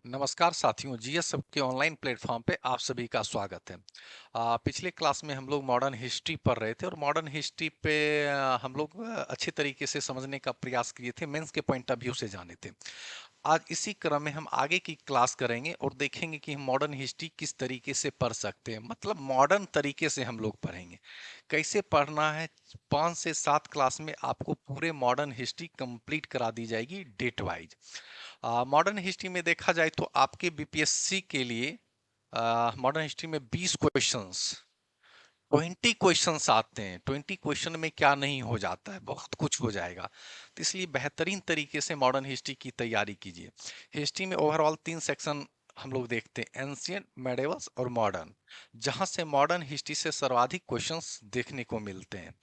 नमस्कार साथियों, जीएस के ऑनलाइन प्लेटफॉर्म पे आप सभी का स्वागत है। पिछले क्लास में हम लोग मॉडर्न हिस्ट्री पढ़ रहे थे और मॉडर्न हिस्ट्री पे हम लोग अच्छे तरीके से समझने का प्रयास किए थे, मेंस के पॉइंट ऑफ व्यू से जाने थे। आज इसी क्रम में हम आगे की क्लास करेंगे और देखेंगे कि हम मॉडर्न हिस्ट्री किस तरीके से पढ़ सकते हैं, मतलब मॉडर्न तरीके से हम लोग पढ़ेंगे। कैसे पढ़ना है, 5 से 7 क्लास में आपको पूरे मॉडर्न हिस्ट्री कंप्लीट करा दी जाएगी डेट वाइज। मॉडर्न हिस्ट्री में देखा जाए तो आपके बीपीएससी के लिए मॉडर्न हिस्ट्री में 20 क्वेश्चंस, 20 क्वेश्चंस आते हैं। 20 क्वेश्चन में क्या नहीं हो जाता है, बहुत कुछ हो जाएगा। तो इसलिए बेहतरीन तरीके से मॉडर्न हिस्ट्री की तैयारी कीजिए। हिस्ट्री में ओवरऑल 3 सेक्शन हम लोग देखते हैं, एंशियंट, मेडिवल्स और मॉडर्न, जहां से मॉडर्न हिस्ट्री से सर्वाधिक क्वेश्चंस देखने को मिलते हैं।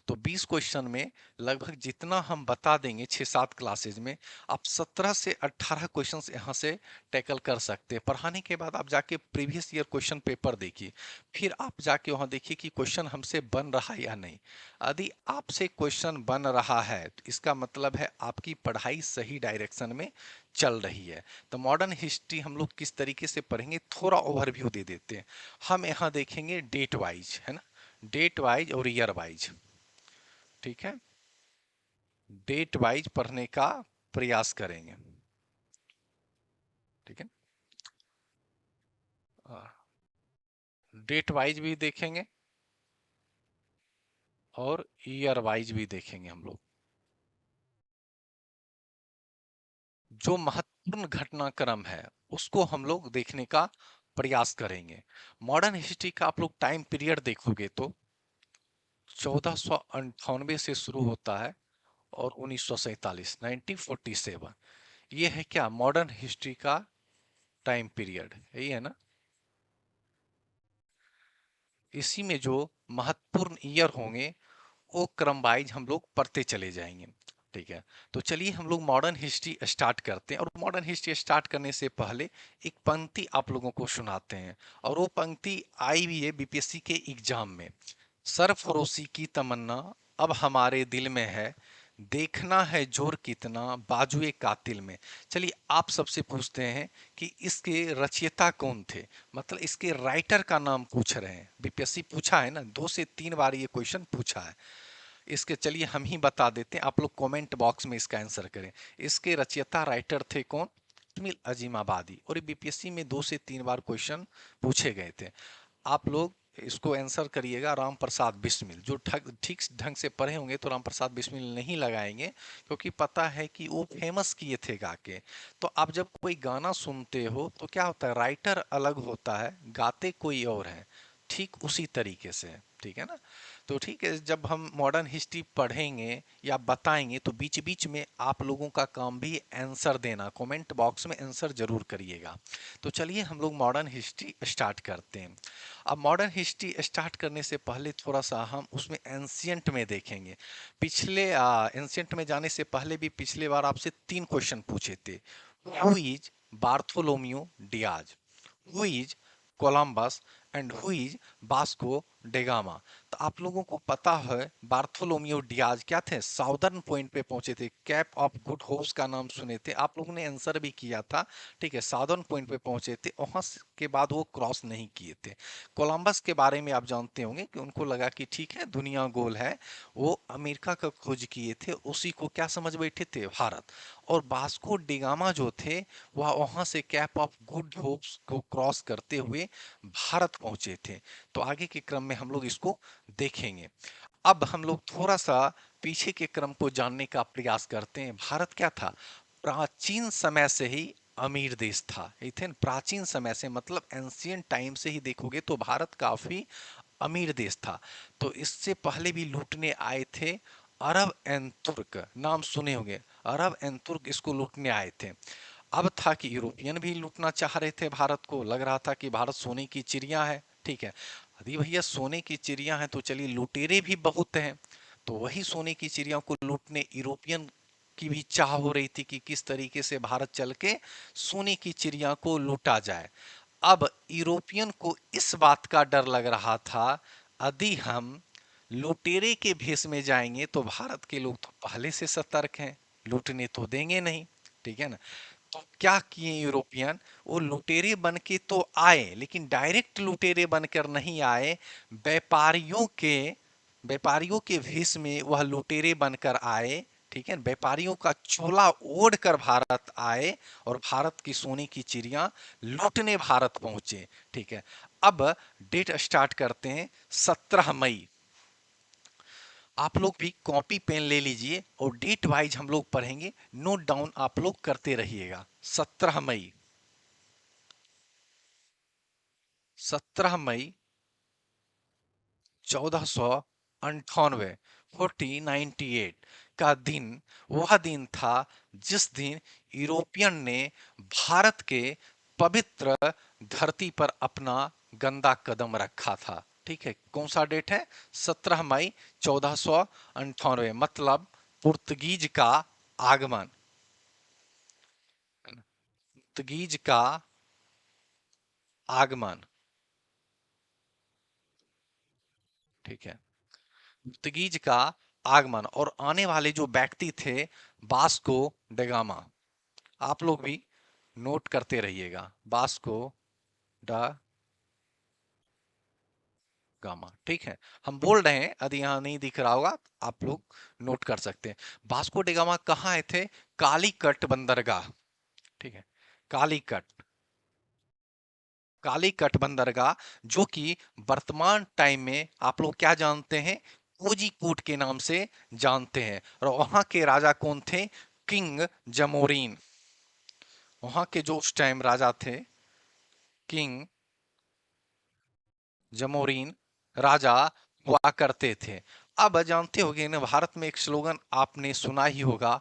तो 20 क्वेश्चन में लगभग जितना हम बता देंगे 6-7 क्लासेज में, आप 17 से 18 क्वेश्चंस यहाँ से टैकल कर सकते हैं। पढ़ाने के बाद आप जाके प्रीवियस ईयर क्वेश्चन पेपर देखिए, फिर आप जाके वहां देखिए कि क्वेश्चन हमसे बन रहा है या नहीं। यदि आपसे क्वेश्चन बन रहा है तो इसका मतलब है आपकी पढ़ाई सही डायरेक्शन में चल रही है। तो मॉडर्न हिस्ट्री हम लोग किस तरीके से पढ़ेंगे, थोड़ा ओवरव्यू दे देते हैं। हम यहाँ देखेंगे डेट वाइज, है ना, डेट वाइज और ईयर वाइज। ठीक है, डेट वाइज पढ़ने का प्रयास करेंगे। ठीक है, डेट वाइज भी देखेंगे और ईयर वाइज भी देखेंगे हम लोग। जो महत्वपूर्ण घटनाक्रम है उसको हम लोग देखने का प्रयास करेंगे। मॉडर्न हिस्ट्री का आप लोग टाइम पीरियड देखोगे तो 1498 से शुरू होता है और 1947, 1947, ये है क्या मॉडर्न हिस्ट्री का टाइम पीरियड, यही है ना। इसी में जो महत्वपूर्ण ईयर होंगे वो क्रम वाइज हम लोग पढ़ते चले जाएंगे। ठीक है, तो चलिए हम लोग मॉडर्न हिस्ट्री स्टार्ट करते हैं। और मॉडर्न हिस्ट्री स्टार्ट करने से पहले एक पंक्ति आप लोगों को सुनाते हैं, और वो पंक्ति आई भी है बीपीएससी के एग्जाम में। सरफरोशी की तमन्ना अब हमारे दिल में है, देखना है जोर कितना बाजुए कातिल में। चलिए आप सबसे पूछते हैं कि इसके रचयिता कौन थे, मतलब इसके राइटर का नाम पूछ रहे हैं। बीपीएससी पूछा है ना, 2 से 3 बार ये क्वेश्चन पूछा है। इसके चलिए हम ही बता देते हैं, आप लोग कमेंट बॉक्स में इसका आंसर करें। इसके रचयिता राइटर थे कौन, इस्माइल अजीमाबादी। और बीपीएससी में 2 से 3 बार क्वेश्चन पूछे गए थे। आप लोग इसको आंसर करिएगा राम प्रसाद बिस्मिल। जो ठीक ढंग से पढ़े होंगे तो राम प्रसाद बिस्मिल नहीं लगाएंगे, क्योंकि पता है कि वो फेमस किए थे गा के। तो आप जब कोई गाना सुनते हो तो क्या होता है, राइटर अलग होता है, गाते कोई और है। ठीक उसी तरीके से, ठीक है ना। तो ठीक है, जब हम मॉडर्न हिस्ट्री पढ़ेंगे या बताएंगे तो बीच बीच में आप लोगों का काम भी आंसर देना, कमेंट बॉक्स में आंसर जरूर करिएगा। तो चलिए हम लोग मॉडर्न हिस्ट्री स्टार्ट करते हैं। अब मॉडर्न हिस्ट्री स्टार्ट करने से पहले थोड़ा सा हम उसमें एंशियंट में देखेंगे। पिछले एंशियंट में जाने से पहले भी पिछले बार आपसे 3 क्वेश्चन पूछे थे। Who is Bartholomew Diaz, who is Columbus and who is Vasco da Gama. तो आप लोगों को पता है बार्थोलोमियो डियाज क्या थे, साउदर्न पॉइंट पे पहुंचे थे। कैप ऑफ गुड होप्स का नाम सुने थे आप लोगों ने, आंसर भी किया था। ठीक है, साउदर्न पॉइंट पे पहुंचे थे, वहां के बाद वो क्रॉस नहीं किए थे। कोलंबस के बारे में आप जानते होंगे कि उनको लगा कि ठीक है दुनिया गोल है, वो अमेरिका का खोज किए थे, उसी को क्या समझ बैठे थे, भारत। और वास्को डिगामा जो थे वह वहां से कैप ऑफ गुड होप्स को क्रॉस करते हुए भारत पहुंचे थे। तो आगे के क्रम में हम लोग इसको देखेंगे। अब हम लोग थोड़ा सा पीछे के क्रम को जानने का प्रयास करते हैं। भारत क्या था, प्राचीन समय से ही अमीर देश था। इथेन प्राचीन समय से मतलब एंशियंट टाइम से ही देखोगे तो भारत काफी अमीर देश था। तो इससे पहले भी लूटने आए थे अरब एंड तुर्क, नाम सुने होंगे, अरब एंड तुर्क इसको लूटने आए थे। अब था कि यूरोपियन भी लूटना चाह रहे थे भारत को, लग रहा था कि भारत सोने की चिड़िया है। ठीक है, यदि भैया सोने की चिड़िया है तो चलिए लुटेरे भी बहुत हैं। तो वही सोने की चिड़िया को लूटने यूरोपियन की भी चाह हो रही थी कि किस तरीके से भारत चल के सोने की चिड़िया को लूटा जाए। अब यूरोपियन को इस बात का डर लग रहा था, यदि हम लुटेरे के भेष में जाएंगे तो भारत के लोग तो पहले से सतर्क हैं, लूटने तो देंगे नहीं। ठीक है ना, तो क्या किए यूरोपियन, वो लुटेरे बन के तो आए लेकिन डायरेक्ट लुटेरे बनकर नहीं आए, व्यापारियों के व्यापारियों के भेष में वह लुटेरे बनकर आए। ठीक है, व्यापारियों का चोला ओढ़ कर भारत आए और भारत की सोने की चिड़िया लूटने भारत पहुंचे। ठीक है, अब डेट स्टार्ट करते हैं 17 मई। आप लोग भी कॉपी पेन ले लीजिए और डेट वाइज हम लोग पढ़ेंगे, नोट डाउन आप लोग करते रहिएगा। 17 मई, 17 मई 1498, 1498 का दिन वह दिन था जिस दिन यूरोपियन ने भारत के पवित्र धरती पर अपना गंदा कदम रखा था। ठीक है, कौन सा डेट है? 17 मई 1498, मतलब पुर्तगीज का आगमन, पुर्तगीज का आगमन। ठीक है, पुर्तगीज का आगमन और आने वाले जो व्यक्ति थे, वास्को डगामा। आप लोग भी नोट करते रहिएगा, वास्को डा गामा। ठीक है, हम बोल रहे हैं, यदि यहाँ नहीं दिख रहा होगा आप लोग नोट कर सकते हैं। वास्को डगामा कहाँ आए थे? कालीकट बंदरगाह। ठीक है, कालीकट, कालीकट बंदरगाह, जो कि वर्तमान टाइम में आप लोग क्या जानते हैं? कोझीकोड के नाम से जानते हैं। और वहां के राजा कौन थे? किंग जमोरीन। वहां के जो उस टाइम राजा थे, किंग जमोरीन राजा हुआ करते थे। अब जानते होंगे ना, भारत में एक स्लोगन आपने सुना ही होगा,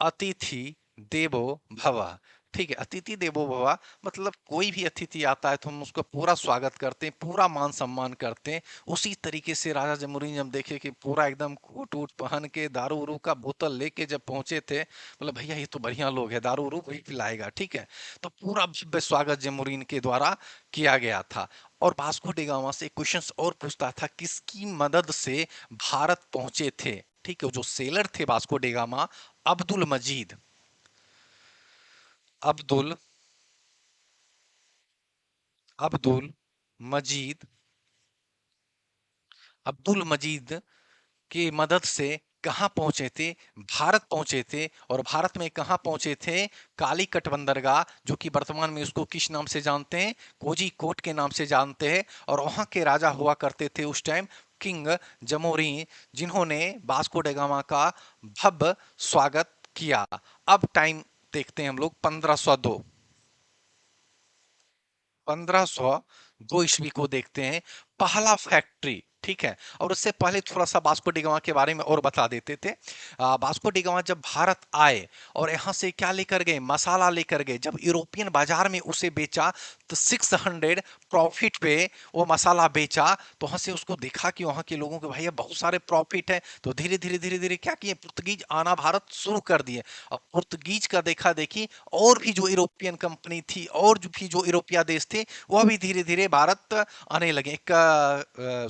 अतिथि देवो भव। ठीक है, अतिथि देवो भव, मतलब कोई भी अतिथि आता है तो हम उसका पूरा स्वागत करते हैं, पूरा मान सम्मान करते हैं। उसी तरीके से राजा जमहूरीन जब देखे कि पूरा एकदम कोट वूट पहन के दारू उरू का बोतल लेके जब पहुंचे थे, बोले भैया ये तो बढ़िया लोग है, दारू उरू भी पिलाएगा। ठीक है, तो पूरा भव्य स्वागत जमहूरीन के द्वारा किया गया था। और वास्को डी गामा से क्वेश्चंस और पूछता था, किसकी मदद से भारत पहुंचे थे? ठीक है, जो सेलर थे वास्को डी गामा, अब्दुल मजीद, अब्दुल अब्दुल मजीद, अब्दुल मजीद की मदद से कहाँ पहुंचे थे? भारत पहुंचे थे। और भारत में कहाँ पहुंचे थे? कालीकट बंदरगाह, जो कि वर्तमान में उसको किस नाम से जानते हैं? कोझीकोड के नाम से जानते हैं। और वहां के राजा हुआ करते थे उस टाइम किंग जमोरी, जिन्होंने वास्को ड गामा का भव्य स्वागत किया। अब टाइम देखते हैं हम लोग 1502, 1502 ईस्वी को देखते हैं। पहला फैक्ट्री, ठीक है। और उससे पहले थोड़ा सा वास्को डी गामा के बारे में और बता देते थे। वास्को डी गामा जब भारत आए और यहाँ से क्या लेकर गए? मसाला लेकर गए। जब यूरोपियन बाजार में उसे बेचा तो 600 प्रॉफिट पे वो मसाला बेचा, तो वहां से उसको देखा कि वहां के लोगों के भैया बहुत सारे प्रॉफिट है। तो धीरे धीरे धीरे धीरे क्या किए? पुर्तगीज आना भारत शुरू कर दिए। अब पुर्तगीज का देखा देखी और भी जो यूरोपियन कंपनी थी और जो भी जो यूरोपिया देश थे, वह भी धीरे धीरे भारत आने लगे। एक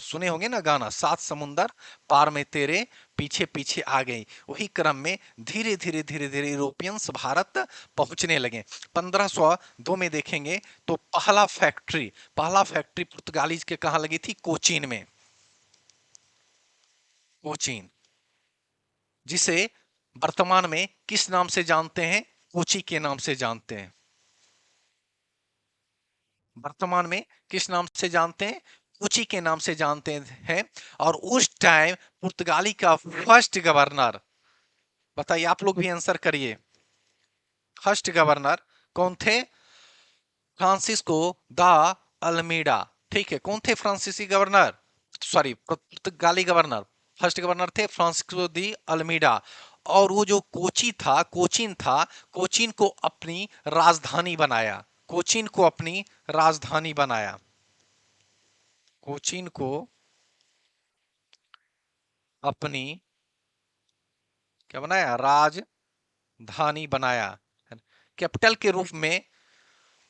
सुने होंगे ना गाना, सात समुंदर पार में तेरे पीछे पीछे आ गई। वही क्रम में धीरे धीरे धीरे धीरे यूरोपियंस भारत पहुंचने लगे। 1502 में देखेंगे तो पहला फैक्ट्री पुर्तगालीज के कहा लगी थी? कोचीन में। कोचीन, जिसे वर्तमान में किस नाम से जानते हैं? कोची के नाम से जानते हैं। वर्तमान में किस नाम से जानते हैं? कोची के नाम से जानते हैं। और उस टाइम पुर्तगाली का फर्स्ट गवर्नर, बताइए, आप लोग भी आंसर करिए। फर्स्ट गवर्नर कौन थे? फ्रांसिस्को दा अल्मीडा। ठीक है, कौन थे फ्रांसीसी गवर्नर? सॉरी, पुर्तगाली गवर्नर। फर्स्ट गवर्नर थे फ्रांसिस्को दी अल्मीडा। और वो जो कोची था, कोचीन था, कोचीन को अपनी राजधानी बनाया। कोचीन को अपनी राजधानी बनाया। कोचीन को अपनी क्या बनाया? राजधानी बनाया। कैपिटल के रूप में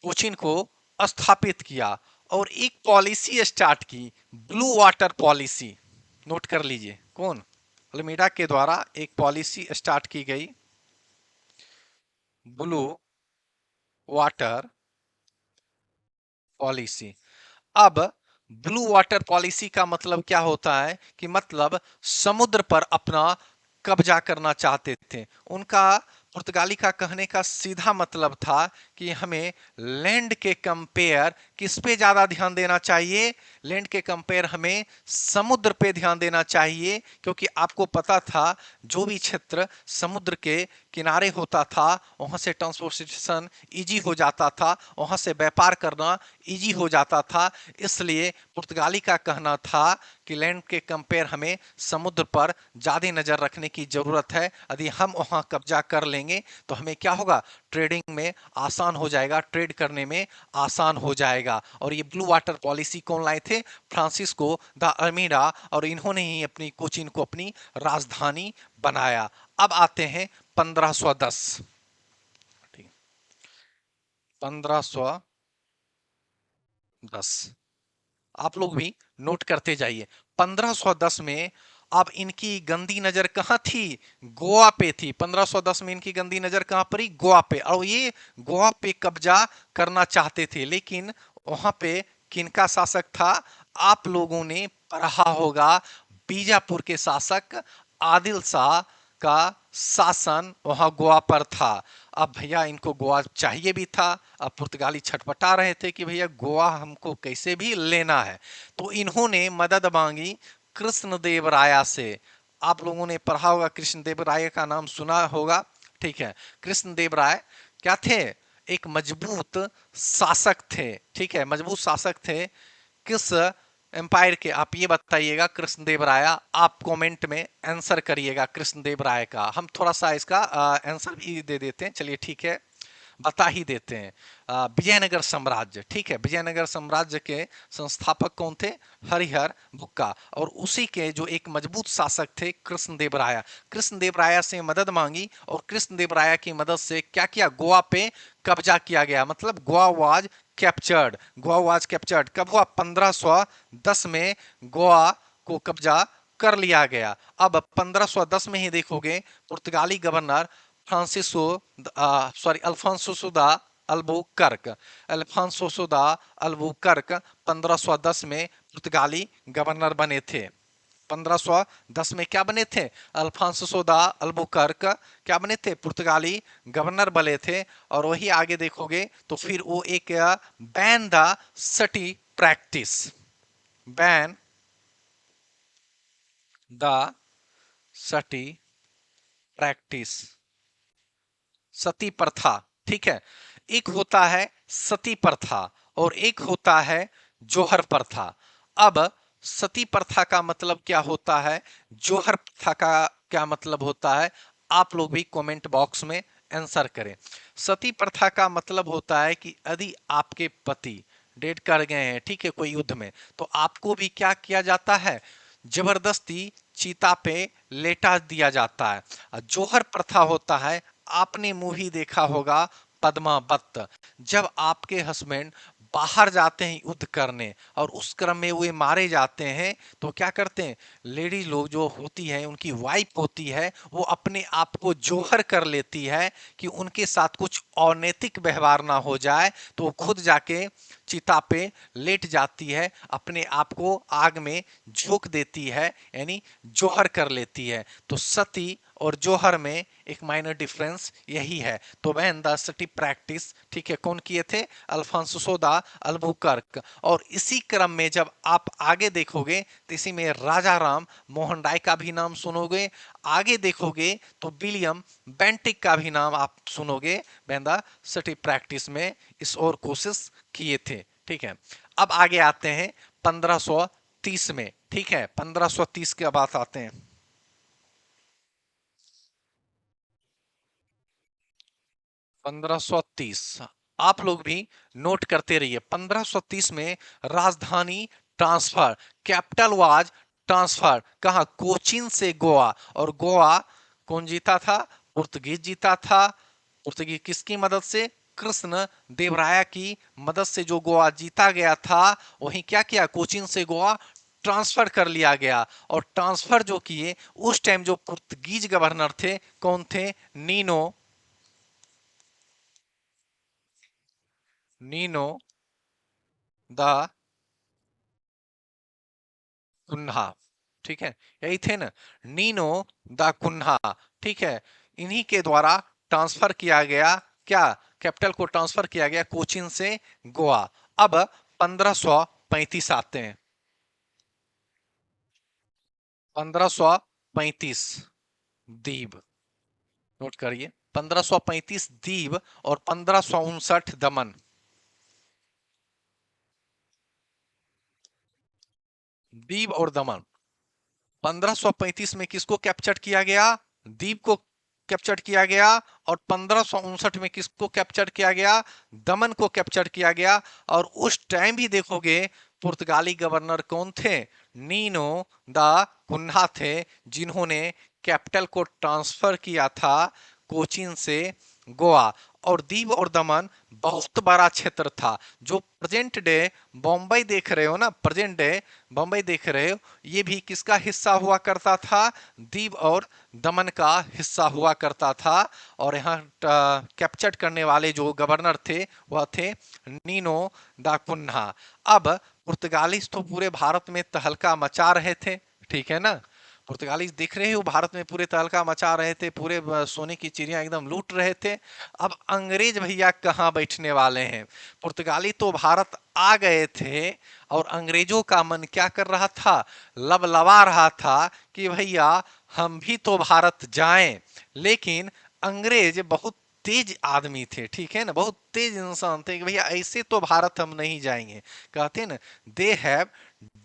कोचीन को स्थापित किया। और एक पॉलिसी स्टार्ट की, ब्लू वाटर पॉलिसी। नोट कर लीजिए, कौन? अल्मीडा के द्वारा एक पॉलिसी स्टार्ट की गई, ब्लू वाटर पॉलिसी। अब ब्लू वाटर पॉलिसी का मतलब क्या होता है कि मतलब समुद्र पर अपना कब्जा करना चाहते थे। उनका पुर्तगाली का कहने का सीधा मतलब था कि हमें लैंड के कंपेयर किस पे ज्यादा ध्यान देना चाहिए, लैंड के कंपेयर हमें समुद्र पे ध्यान देना चाहिए, क्योंकि आपको पता था जो भी क्षेत्र समुद्र के किनारे होता था वहां से ट्रांसपोर्टेशन इजी हो जाता था, वहां से व्यापार करना इजी हो जाता था। इसलिए पुर्तगाली का कहना था कि लैंड के कंपेयर हमें समुद्र पर ज्यादा नजर रखने की जरूरत है। यदि हम वहां कब्जा कर लेंगे तो हमें क्या होगा, ट्रेडिंग में आसान हो जाएगा, ट्रेड करने में आसान हो जाएगा। और ये ब्लू वाटर पॉलिसी कौन लाए थे, फ्रांसिस्को द अल्मीडा, और इन्होंने ही अपनी कोचीन को अपनी राजधानी बनाया। अब आते हैं 1510। 1510 आप लोग भी नोट करते जाइए। 1510 में अब इनकी गंदी नजर कहां थी, गोवा पे थी। 1510 में इनकी गंदी नजर कहां पड़ी, गोवा पे। और ये गोवा पे कब्जा करना चाहते थे, लेकिन वहां पे किनका शासक था, आप लोगों ने पढ़ा होगा, बीजापुर के शासक आदिल शाह का शासन वहां गोवा पर था। अब भैया इनको गोवा चाहिए भी था। अब पुर्तगाली छटपटा रहे थे कि भैया गोवा हमको कैसे भी लेना है। तो इन्होंने मदद मांगी कृष्णदेवराया से। आप लोगों ने पढ़ा होगा, कृष्णदेवराय का नाम सुना होगा, ठीक है। कृष्णदेवराय क्या थे, एक मजबूत शासक थे, ठीक है, मजबूत शासक थे। किस एम्पायर के, आप ये बताइएगा। कृष्णदेवराय, आप कमेंट में आंसर करिएगा कृष्णदेवराय का। हम थोड़ा सा इसका आंसर भी दे देते हैं, चलिए ठीक है, बता ही देते हैं। विजयनगर साम्राज्य, ठीक है, विजयनगर साम्राज्य के संस्थापक कौन थे, हरिहर बुक्का। और उसी के जो एक मजबूत शासक थे कृष्णदेवराय। कृष्णदेवराय से मदद मांगी और कृष्णदेवराय की मदद से क्या किया, गोवा पे कब्जा किया गया। मतलब Goa was captured, Goa was captured कब हुआ, 1510 में गोवा को कब्जा कर लिया गया। अब 1510 में ही देखोगे पुर्तगाली गवर्नर फ्रांसिसो अल्फांसो दा अल्बुकर्क, अल्फांसो दा अल्बुकर्क 1510 में पुर्तगाली गवर्नर बने थे। 1510 में क्या बने थे, अल्फांसो दा अल्बुकर्क क्या बने थे, पुर्तगाली गवर्नर बने थे। और वही आगे देखोगे तो फिर वो एक बैन द सटी प्रैक्टिस, बैन द सटी प्रैक्टिस, सती प्रथा, ठीक है। एक होता है सती प्रथा और एक होता है जोहर प्रथा। अब सती प्रथा का मतलब क्या होता है, जोहर प्रथा का क्या मतलब होता है, आप लोग भी कमेंट बॉक्स में आंसर करें। सती प्रथा का मतलब होता है कि यदि आपके पति डेड कर गए हैं, ठीक है, कोई युद्ध में, तो आपको भी क्या किया जाता है, जबरदस्ती चिता पे लेटा दिया जाता है। जोहर प्रथा होता है, आपने मूवी देखा होगा पद्मावत, जब आपके हस्बैंड बाहर जाते हैं युद्ध करने और उस क्रम में वे मारे जाते हैं, तो क्या करते हैं, लेडीज लोग जो होती है, उनकी वाइफ होती है, वो अपने आप को जोहर कर लेती है कि उनके साथ कुछ अनैतिक व्यवहार ना हो जाए, तो वो खुद जाके चिता पे लेट जाती है, अपने आप को आग में झोंक देती है, यानी जोहर कर लेती है। तो सती और जोहर में एक माइनर डिफरेंस यही है। तो वह द सटी प्रैक्टिस, ठीक है, कौन किए थे, अल्फांसो दा अल्बुकर्क। और इसी क्रम में जब आप आगे देखोगे तो इसी में राजा राम मोहन राय का भी नाम सुनोगे। आगे देखोगे तो विलियम बेंटिक का भी नाम आप सुनोगे, बेंदा सटी प्रैक्टिस में इस और कोशिश किए थे, ठीक है। अब आगे आते हैं 1530 में, ठीक है, 1530 के बाद आते हैं 1530। आप लोग भी नोट करते रहिए। 1530 में राजधानी ट्रांसफर, कैपिटल वाज ट्रांसफर, कहा, कोचीन से गोवा। और गोवा कौन जीता था, पुर्तगीज जीता था। पुर्तगीज किसकी मदद से, कृष्ण देवराया की मदद से जो गोवा जीता गया था, वहीं क्या किया, कोचीन से गोवा ट्रांसफर कर लिया गया। और ट्रांसफर जो किए उस टाइम जो पुर्तगीज गवर्नर थे, कौन थे, नीनो नीनो द कुन्हा, ठीक है, यही थे ना, नीनो द कुन्हा, ठीक है, इन्हीं के द्वारा ट्रांसफर किया गया, क्या, कैपिटल को ट्रांसफर किया गया कोचीन से गोवा। अब 1535 आते हैं, 1535 दीव, नोट करिए, 1535 दीव और 1559 दमन। दीव और दमन, 1535 में किसको कैप्चर किया गया, दीप को कैप्चर किया गया, और 1559 में किसको कैप्चर किया गया, दमन को कैप्चर किया गया। और उस टाइम भी देखोगे पुर्तगाली गवर्नर कौन थे, नीनो द कुन्हा थे, जिन्होंने कैपिटल को ट्रांसफर किया था कोचीन से गोवा। और दीव और दमन बहुत बड़ा क्षेत्र था, जो प्रेजेंट डे बॉम्बे देख रहे हो ना, प्रेजेंट डे बॉम्बे देख रहे हो, ये भी किसका हिस्सा हुआ करता था, दीव और दमन का हिस्सा हुआ करता था। और यहाँ कैप्चर करने वाले जो गवर्नर थे वह थे नीनो दा कुन्हा। अब पुर्तगालीज तो पूरे भारत में तहलका मचा रहे थे, ठीक है ना, पुर्तगालीज दिख रहे हो भारत में पूरे तहलका मचा रहे थे, पूरे सोने की चिड़िया एकदम लूट रहे थे। अब अंग्रेज भैया कहाँ बैठने वाले हैं, पुर्तगाली तो भारत आ गए थे, और अंग्रेजों का मन क्या कर रहा था, लबलबा रहा था कि भैया हम भी तो भारत जाएं। लेकिन अंग्रेज बहुत तेज आदमी थे, ठीक है ना, बहुत तेज इंसान थे कि भैया ऐसे तो भारत हम नहीं जाएंगे। कहते ना, they have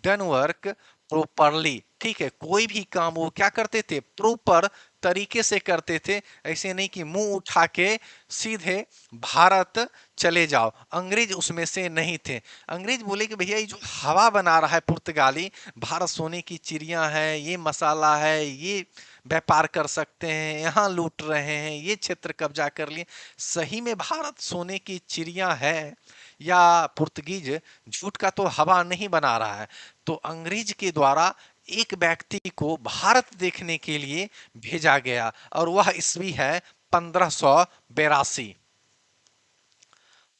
done work properly, ठीक है, कोई भी काम वो क्या करते थे, प्रॉपर तरीके से करते थे, ऐसे नहीं कि मुंह उठा के सीधे भारत चले जाओ। अंग्रेज उसमें से नहीं थे। अंग्रेज बोले कि भैया ये जो हवा बना रहा है पुर्तगाली, भारत सोने की चिड़िया है, ये मसाला है, ये व्यापार कर सकते हैं, यहाँ लूट रहे हैं, ये क्षेत्र कब्जा कर लिए, सही में भारत सोने की चिड़िया है या पुर्तगीज झूठ का तो हवा नहीं बना रहा है। तो अंग्रेज के द्वारा एक व्यक्ति को भारत देखने के लिए भेजा गया, और वह ईस्वी है 1582।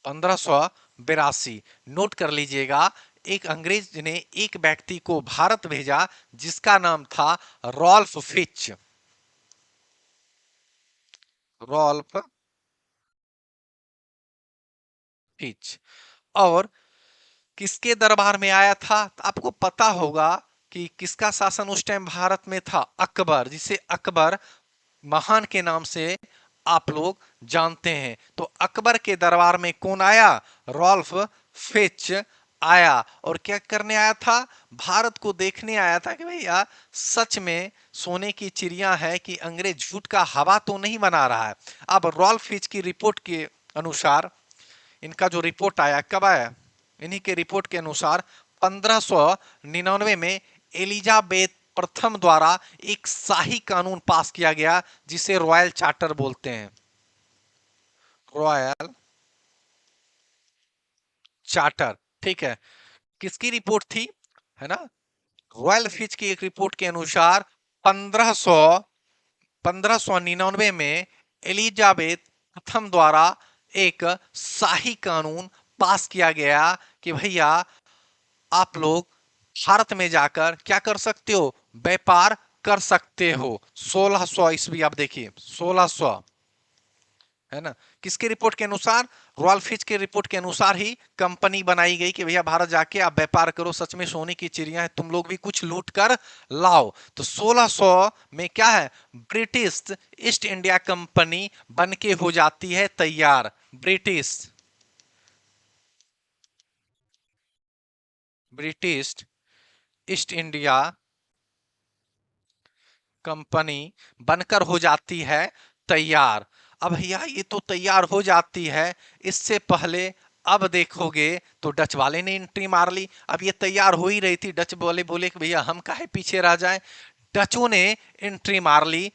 1582, नोट कर लीजिएगा, एक अंग्रेज ने एक व्यक्ति को भारत भेजा जिसका नाम था रॉल्फ फिच। Rolf Fitch. और किसके दरबार में आया था, तो आपको पता होगा कि किसका शासन उस टाइम भारत में था, अकबर, जिसे अकबर महान के नाम से आप लोग जानते हैं। तो अकबर के दरबार में कौन आया, रॉल्फ फिच आया, और क्या करने आया था, भारत को देखने आया था कि भैया सच में सोने की चिड़िया है कि अंग्रेज झूठ का हवा तो नहीं बना रहा है। अब रॉल्फ फिच की रिपोर्ट के अनुसार, इनका जो रिपोर्ट आया कब आया, इन्हीं के रिपोर्ट के अनुसार 1599 में एलिजाबेथ प्रथम द्वारा एक शाही कानून पास किया गया जिसे रॉयल चार्टर बोलते हैं। रॉयल चार्टर, ठीक है, किसकी रिपोर्ट थी, है ना, रॉयल फिच की एक रिपोर्ट के अनुसार 1599 में एलिजाबेथ प्रथम द्वारा एक शाही कानून पास किया गया कि भैया आप लोग भारत में जाकर क्या कर सकते हो, व्यापार कर सकते हो। 1600 ईस्वी, आप देखिए 1600, है ना, किसके रिपोर्ट के अनुसार, रॉयल फिच के रिपोर्ट के अनुसार ही कंपनी बनाई गई कि भैया भारत जाके आप व्यापार करो, सच में सोने की चिड़िया है, तुम लोग भी कुछ लूट कर लाओ। तो 1600 में क्या है, ब्रिटिश ईस्ट इंडिया कंपनी बन के हो जाती है तैयार। British British East India company बनकर हो जाती है तैयार। अब भैया ये तो तैयार हो जाती है, इससे पहले अब देखोगे तो डच वाले ने एंट्री मार ली। अब ये तैयार हो ही रही थी, डच वाले बोले कि भैया हम काहे पीछे रह जाएं, डचों ने एंट्री मार ली।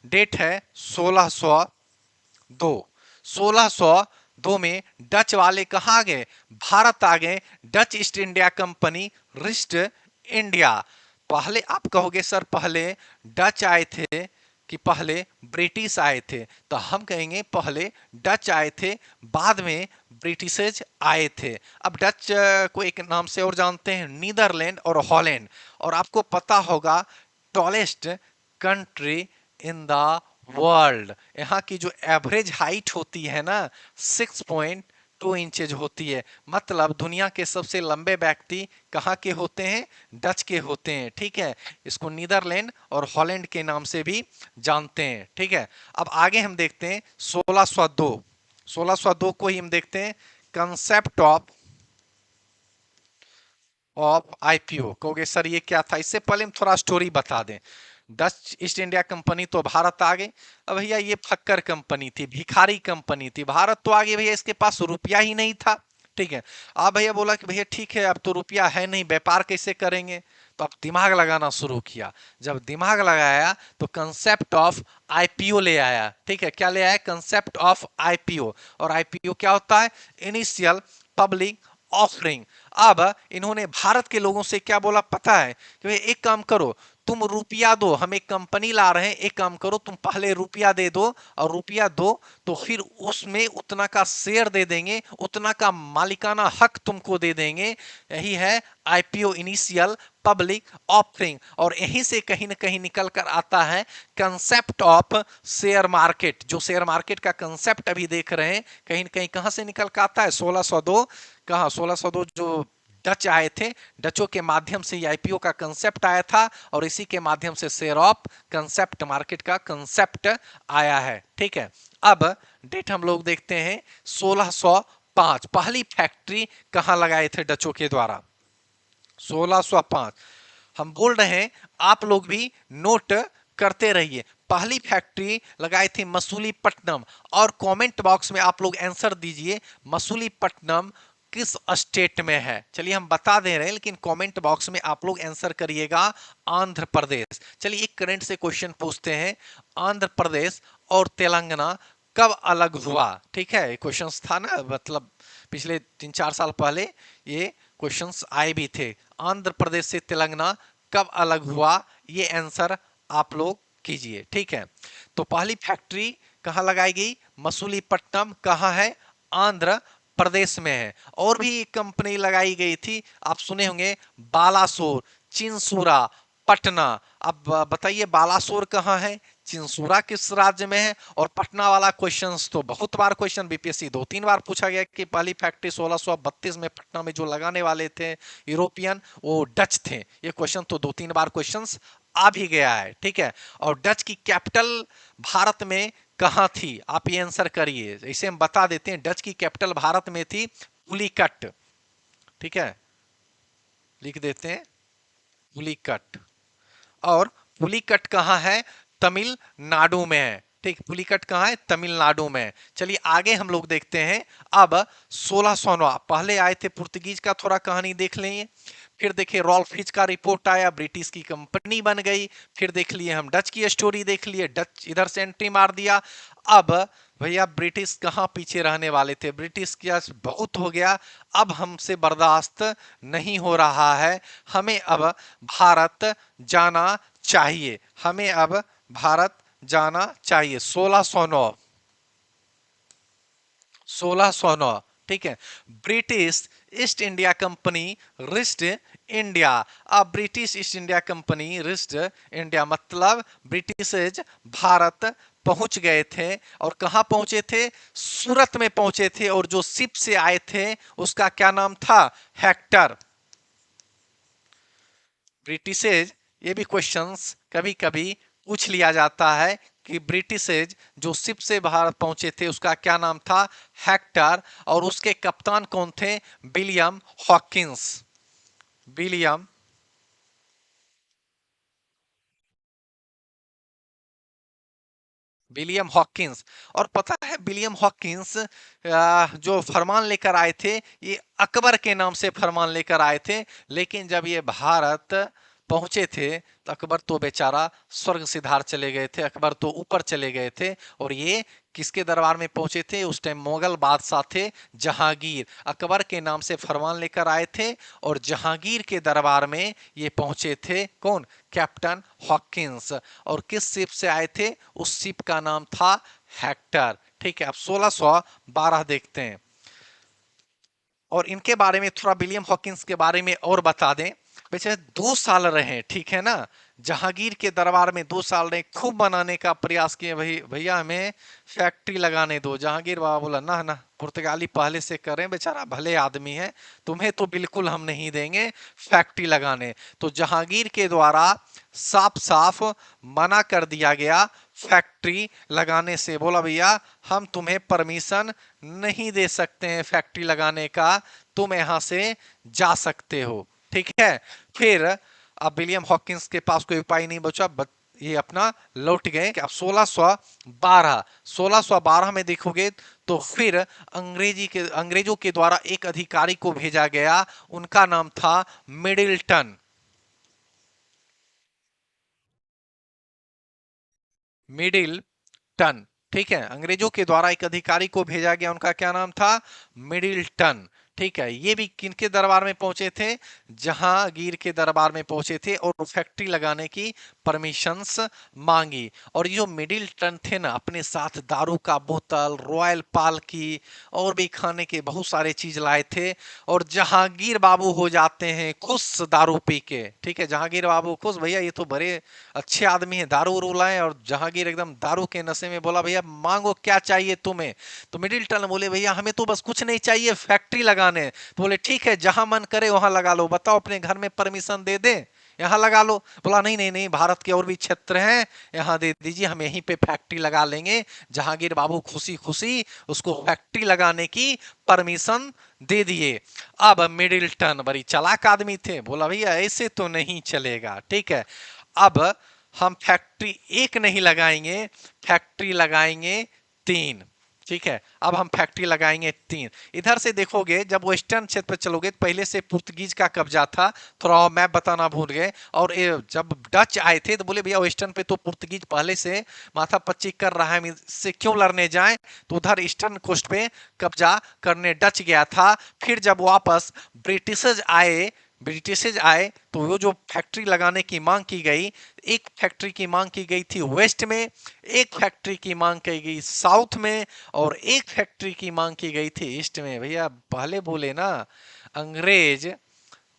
डेट है 1602। 1602 में डच वाले कहाँ आ गए, भारत आ गए, Dutch east India company east India. पहले आप कहोगे सर पहले डच आए थे कि पहले ब्रिटिश आए थे, तो हम कहेंगे पहले डच आए थे, बाद में ब्रिटिशर्स आए थे। अब डच को एक नाम से और जानते हैं, नीदरलैंड और हॉलैंड। और आपको पता होगा tallest country in the world, यहाँ की जो एवरेज हाइट होती है ना 6.2 इंचेज होती है। मतलब दुनिया के सबसे लंबे व्यक्ति कहाँ के होते हैं? डच के होते हैं। ठीक है, इसको नीदरलैंड और हॉलैंड के नाम से भी जानते हैं। ठीक है, अब आगे हम देखते हैं 1602। 1602 को ही हम देखते हैं, कंसेप्ट ऑफ आईपीओ। कहोगे सर ये क्या था? इससे पहले हम थोड़ा स्टोरी बता दें। डच ईस्ट इंडिया कंपनी तो भारत आ गई। अब भैया ये फक्कर कंपनी थी, भिखारी कंपनी थी। भारत तो आ गई भैया, इसके पास रुपया ही नहीं था। ठीक है, अब भैया बोला कि भैया ठीक है, अब तो रुपया है नहीं, व्यापार कैसे करेंगे? तो अब दिमाग लगाना शुरू किया। जब दिमाग लगाया तो कंसेप्ट ऑफ आईपीओ ले आया। ठीक है, क्या ले आया? Concept of IPO. और आईपीओ क्या होता है? Initial public offering. अब इन्होंने भारत के लोगों से क्या बोला पता है? कि भाई एक काम करो, तुम रुपया दो, हम एक कंपनी ला रहे हैं, एक काम करो तुम पहले रुपया दे दो, और रुपया दो तो फिर उसमें उतना का शेयर दे देंगे, उतना का मालिकाना हक तुमको दे देंगे। यही है आईपीओ, इनिशियल पब्लिक ऑफरिंग। और यहीं से कहीं ना कहीं निकल कर आता है कंसेप्ट ऑफ शेयर मार्केट। जो शेयर मार्केट का कंसेप्ट अभी देख रहे हैं, कहीं ना कहीं कहां से निकल कर आता है? 1602। कहा 1602 जो डच आए थे, डचों के माध्यम से आईपीओ का कंसेप्ट आया था, और इसी के माध्यम से शेयर ऑफ कंसेप्ट मार्केट का कंसेप्ट आया है। ठीक है, अब डेट हम लोग देखते हैं 1605। पहली फैक्ट्री कहां लगाए थे डचों के द्वारा? 1605। हम बोल रहे हैं, आप लोग भी नोट करते रहिए। पहली फैक्ट्री लगाई थी मसूलीपट्टनम। और कमेंट बॉक्स में आप लोग आंसर दीजिए, मसूलीपट्टनम किस स्टेट में है? चलिए हम बता दे रहे हैं, लेकिन कमेंट बॉक्स में आप लोग आंसर करिएगा, आंध्र प्रदेश। चलिए एक करंट से क्वेश्चन पूछते हैं, आंध्र प्रदेश और तेलंगाना कब अलग हुआ? ठीक है, क्वेश्चन था ना, मतलब पिछले 3-4 साल पहले ये क्वेश्चंस आए भी थे। आंध्र प्रदेश से तेलंगाना कब अलग हुआ? ये आंसर आप लोग कीजिए। ठीक है, तो पहली फैक्ट्री कहां लगाई गई? मसूलीपट्टनम। कहां है? आंध्र प्रदेश में है। और भी एक कंपनी लगाई गई थी, आप सुने होंगे, बालासोर, चिंसूरा, पटना। अब बताइए बालासोर कहां है, चिंसूरा किस राज्य में है? और पटना वाला क्वेश्चंस तो बहुत बार क्वेश्चन बीपीएससी 2-3 बार पूछा गया कि पहली फैक्ट्री 1632 में पटना में जो लगाने वाले थे यूरोपियन, वो डच थे। ये क्वेश्चन तो 2-3 बार क्वेश्चंस आ भी गया है। ठीक है, और डच की कैपिटल भारत में कहां थी? आप ये आंसर करिए। इसे हम बता देते हैं, डच की कैपिटल भारत में थी पुलिकट। ठीक है, लिख देते हैं पुलिकट। और पुलिकट कहां है? तमिलनाडु में है। ठीक, पुलिकट कहां है? तमिलनाडु में। चलिए आगे हम लोग देखते हैं। अब 1609, पहले आए थे पुर्तगीज का, थोड़ा कहानी देख लेंगे। फिर देखिए रॉल्फ हिच का रिपोर्ट आया, ब्रिटिश की कंपनी बन गई। फिर देख लिए हम डच की स्टोरी देख लिए, डच इधर से एंट्री मार दिया। अब भैया ब्रिटिश कहां पीछे रहने वाले थे? ब्रिटिश क्या बहुत हो गया, अब हमसे बर्दाश्त नहीं हो रहा है, हमें अब भारत जाना चाहिए, हमें अब भारत जाना चाहिए। 1609, 1609। ठीक है, British East India Company reached India. अब British East India Company reached India मतलब ब्रिटिश भारत पहुंच गए थे। और कहां पहुंचे थे? सूरत में पहुंचे थे। और जो शिप से आए थे उसका क्या नाम था? हेक्टर। ब्रिटिशेज, ये भी क्वेश्चंस कभी कभी पूछ लिया जाता है कि ब्रिटिशेज जो शिप से भारत पहुंचे थे उसका क्या नाम था? हेक्टर। और उसके कप्तान कौन थे? William Hawkins. William William Hawkins. और पता है विलियम हॉकिंस जो फरमान लेकर आए थे, ये अकबर के नाम से फरमान लेकर आए थे। लेकिन जब ये भारत पहुंचे थे तो अकबर तो बेचारा स्वर्ग सिधार चले गए थे, अकबर तो ऊपर चले गए थे। और ये किसके दरबार में पहुंचे थे? उस टाइम मुगल बादशाह थे जहांगीर, अकबर के नाम से फरमान लेकर आए थे और जहांगीर के दरबार में ये पहुंचे थे। कौन? Captain Hawkins. और किस शिप से आए थे? उस शिप का नाम था हेक्टर। ठीक है, अब 1612 देखते हैं और इनके बारे में थोड़ा विलियम हॉकिंस के बारे में और बता दें। बेचारे 2 साल रहे, ठीक है ना, जहांगीर के दरबार में 2 साल रहे, खूब बनाने का प्रयास किए, भाई भैया हमें फैक्ट्री लगाने दो। जहांगीर बाबा बोला ना ना, पुर्तगाली पहले से करें, बेचारा भले आदमी है, तुम्हें तो बिल्कुल हम नहीं देंगे फैक्ट्री लगाने। तो जहांगीर के द्वारा साफ साफ मना कर दिया गया फैक्ट्री लगाने से। बोला भैया हम तुम्हें परमिशन नहीं दे सकते हैं फैक्ट्री लगाने का, तुम यहां से जा सकते हो। ठीक है, फिर अब विलियम हॉकिंस के पास कोई उपाय नहीं बचा, ये अपना लौट गए कि अब 1612 में देखोगे तो फिर अंग्रेजों के द्वारा एक अधिकारी को भेजा गया, उनका नाम था मिडिल्टन। मिडिल्टन, ठीक है, अंग्रेजों के द्वारा एक अधिकारी को भेजा गया, उनका क्या नाम था? मिडिल्टन। ठीक है, ये भी किनके दरबार में पहुंचे थे? जहांगीर के दरबार में पहुंचे थे और फैक्ट्री लगाने की परमिशंस मांगी। और ये जो मिडिल्टन थे ना, अपने साथ दारू का बोतल, रॉयल पालकी और भी खाने के बहुत सारे चीज लाए थे। और जहांगीर बाबू हो जाते हैं खुश दारू पी के। ठीक है, जहांगीर बाबू खुश, भैया ये तो बड़े अच्छे आदमी है, दारू उरू लाए। और जहांगीर एकदम दारू के नशे में बोला भैया मांगो क्या चाहिए तुम्हें? तो मिडिल्टन बोले भैया हमें तो बस कुछ नहीं चाहिए, फैक्ट्री लगाने। तो बोले ठीक है, जहां मन करे वहां लगा लो, बताओ अपने घर में परमिशन दे दे, यहाँ लगा लो। बोला नहीं नहीं नहीं, भारत के और भी क्षेत्र हैं, यहाँ दे दीजिए, हम यहीं पे फैक्ट्री लगा लेंगे। जहांगीर बाबू खुशी खुशी उसको फैक्ट्री लगाने की परमिशन दे दिए। अब मिडिल्टन बड़ी चालाक आदमी थे, बोला भैया ऐसे तो नहीं चलेगा। ठीक है, अब हम फैक्ट्री एक नहीं लगाएंगे, फैक्ट्री लगाएंगे 3। ठीक है, अब हम फैक्ट्री लगाएंगे 3। इधर से देखोगे, जब वेस्टर्न क्षेत्र पर चलोगे, पहले से पुर्तगीज का कब्जा था, थोड़ा मैप बताना भूल गए। और जब डच आए थे तो बोले भैया वेस्टर्न पे तो पुर्तगीज पहले से माथा पच्ची कर रहा है, इससे क्यों लड़ने जाएं? तो उधर ईस्टर्न कोस्ट पे कब्जा करने डच गया था। फिर जब वापस ब्रिटिशर्स आए तो वो जो फैक्ट्री लगाने की मांग की गई, एक फैक्ट्री की मांग की गई थी वेस्ट में, एक फैक्ट्री की मांग की गई साउथ में, और एक फैक्ट्री की मांग की गई थी ईस्ट में। भैया पहले बोले ना, अंग्रेज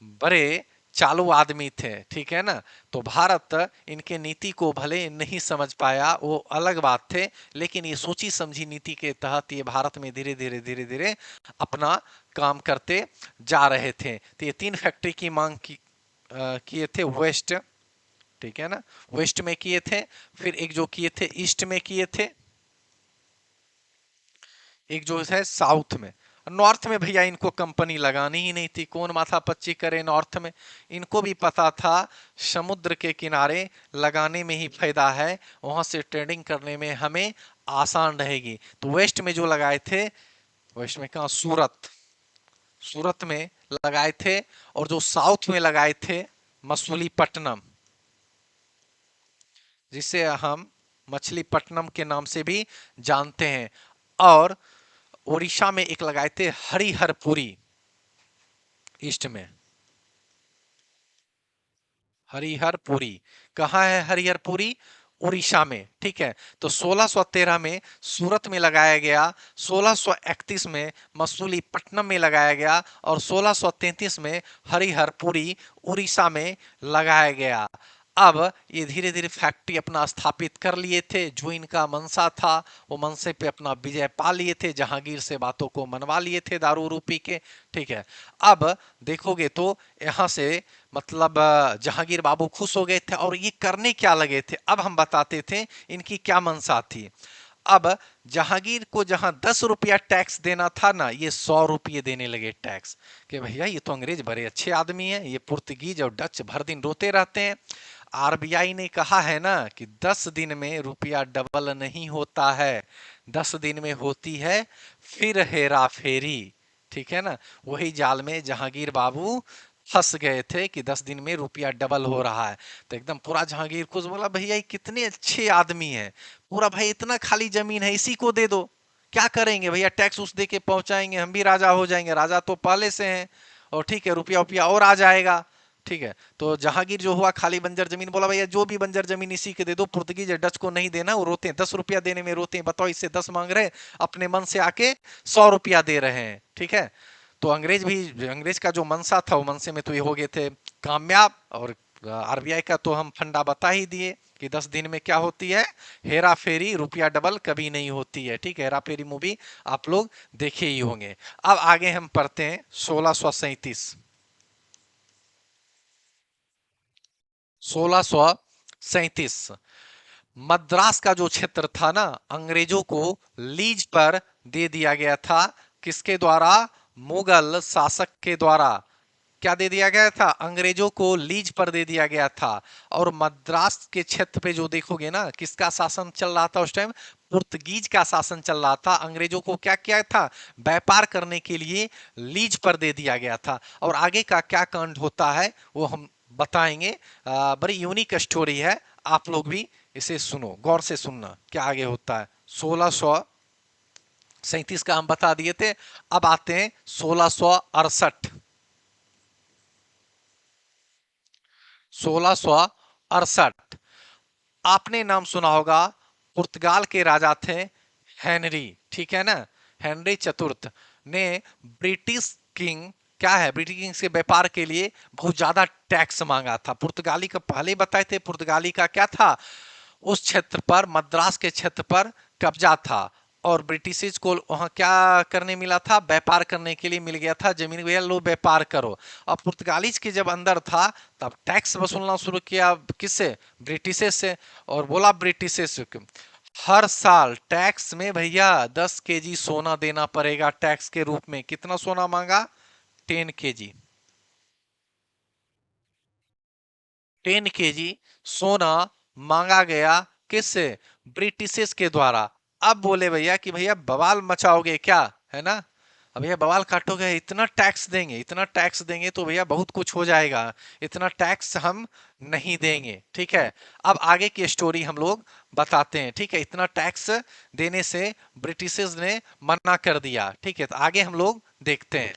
बड़े चालू आदमी थे, ठीक है ना। तो भारत इनके नीति को भले नहीं समझ पाया, वो अलग बात थे, लेकिन ये सोची समझी नीति के तहत ये भारत में धीरे धीरे अपना काम करते जा रहे थे। तो ये 3 फैक्ट्री की मांग किए थे वेस्ट, ठीक है ना, वेस्ट में किए थे। फिर एक जो किए थे ईस्ट में किए थे, एक जो है साउथ में। नॉर्थ में भैया इनको कंपनी लगानी ही नहीं थी, कौन माथा पच्ची करे नॉर्थ में। इनको भी पता था समुद्र के किनारे लगाने में ही फायदा है, वहां से ट्रेडिंग करने में हमें आसान रहेगी। तो वेस्ट में जो लगाए थे, वेस्ट में कहा, सूरत में लगाए थे। और जो साउथ में लगाए थे मछलीपट्टनम, जिसे हम मछलीपट्टनम के नाम से भी जानते हैं। और उड़ीसा में एक लगाए थे हरिहरपुरी, ईस्ट में हरिहरपुरी। कहाँ है हरिहरपुरी? उड़ीसा में। ठीक है, तो 1613 में सूरत में लगाया गया, 1631 में मसूलीपट्टनम में लगाया गया, और 1633 में हरिहरपुरी उड़ीसा में लगाया गया। अब ये धीरे धीरे फैक्ट्री अपना स्थापित कर लिए थे, जो इनका मनसा था वो मनसे पे अपना विजय पा लिए थे, जहांगीर से बातों को मनवा लिए थे दारू रूपी के। ठीक है, अब देखोगे तो यहाँ से मतलब जहांगीर बाबू खुश हो गए थे, और ये करने क्या लगे थे, अब हम बताते थे इनकी क्या मंशा थी। अब जहांगीर को जहां 10 रुपया टैक्स देना था ना, ये 100 रुपये देने लगे टैक्स। कि भैया ये तो अंग्रेज बड़े अच्छे आदमी हैं, ये पुर्तगीज और डच भर दिन रोते रहते हैं। आरबीआई ने कहा है ना कि 10 दिन में रुपया डबल नहीं होता है, 10 दिन में होती है फिर हेरा फेरी। ठीक है ना, वही जाल में जहांगीर बाबू हंस गए थे कि 10 दिन में रुपया डबल हो रहा है। तो एकदम पूरा जहांगीर खुश, बोला भैया ये कितने अच्छे आदमी हैं, पूरा भाई इतना खाली जमीन है इसी को दे दो, क्या करेंगे भैया, टैक्स उस दे के पहुंचाएंगे, हम भी राजा हो जाएंगे, राजा तो पहले से हैं, और ठीक है रुपया रुपया और आ जाएगा। ठीक है, तो जहांगीर जो हुआ खाली बंजर जमीन, बोला भैया जो भी बंजर जमीन इसी के दे दो, पुर्तगीज डच को नहीं देना, वो रोते हैं 10 रुपया देने में रोते हैं, बताओ इससे 10 मांग रहे, अपने मन से आके 100 रुपया दे रहे हैं। ठीक है, तो अंग्रेज भी, अंग्रेज का जो मनसा था वो मनसे में तो ये हो गए थे कामयाब। और आरबीआई का तो हम फंडा बता ही दिए कि 10 दिन में क्या होती है, हेरा फेरी, रुपया डबल कभी नहीं होती है। ठीक है, हेरा फेरी मूवी आप लोग देखे ही होंगे। अब आगे हम पढ़ते हैं 1637। 1637 मद्रास का जो क्षेत्र था ना, अंग्रेजों को लीज पर दे दिया गया था। किसके द्वारा? मुगल शासक के द्वारा। क्या दे दिया गया था? अंग्रेजों को लीज पर दे दिया गया था। और मद्रास के क्षेत्र पे जो देखोगे ना, किसका शासन चल रहा था उस टाइम? पुर्तगीज का शासन चल रहा था। अंग्रेजों को क्या किया था? व्यापार करने के लिए लीज पर दे दिया गया था। और आगे का क्या कांड होता है वो हम बताएंगे। बड़ी यूनिक स्टोरी है, आप लोग भी इसे सुनो, गौर से सुनना क्या आगे होता है। 1637 का हम बता दिए थे। अब आते हैं 1668। 1668 आपने नाम सुना होगा, पुर्तगाल के राजा थे हेनरी। ठीक है ना, हेनरी चतुर्थ ने ब्रिटिश किंग, क्या है, ब्रिटिश किंग से व्यापार के लिए बहुत ज्यादा टैक्स मांगा था। पुर्तगाली का पहले बताए थे, पुर्तगाली का क्या था, उस क्षेत्र पर, मद्रास के क्षेत्र पर कब्जा था। और ब्रिटिश को वहां क्या करने मिला था? व्यापार करने के लिए मिल गया था जमीन, भैया लो व्यापार करो। अब पुर्तगालीज के जब अंदर था, तब टैक्स वसूलना शुरू किया, किससे? ब्रिटिश से। और बोला ब्रिटिश से हर साल टैक्स में भैया 10 केजी सोना देना पड़ेगा टैक्स के रूप में। कितना सोना मांगा? 10 केजी। 10 केजी सोना मांगा गया, किससे? ब्रिटिश के द्वारा। अब बोले भैया कि भैया बवाल मचाओगे क्या, है ना, अब भैया बवाल काटोगे, इतना टैक्स देंगे, इतना टैक्स देंगे तो भैया बहुत कुछ हो जाएगा, इतना टैक्स हम नहीं देंगे। ठीक है, अब आगे की स्टोरी हम लोग बताते हैं। ठीक है, इतना टैक्स देने से ब्रिटिश ने मना कर दिया। ठीक है, तो आगे हम लोग देखते हैं।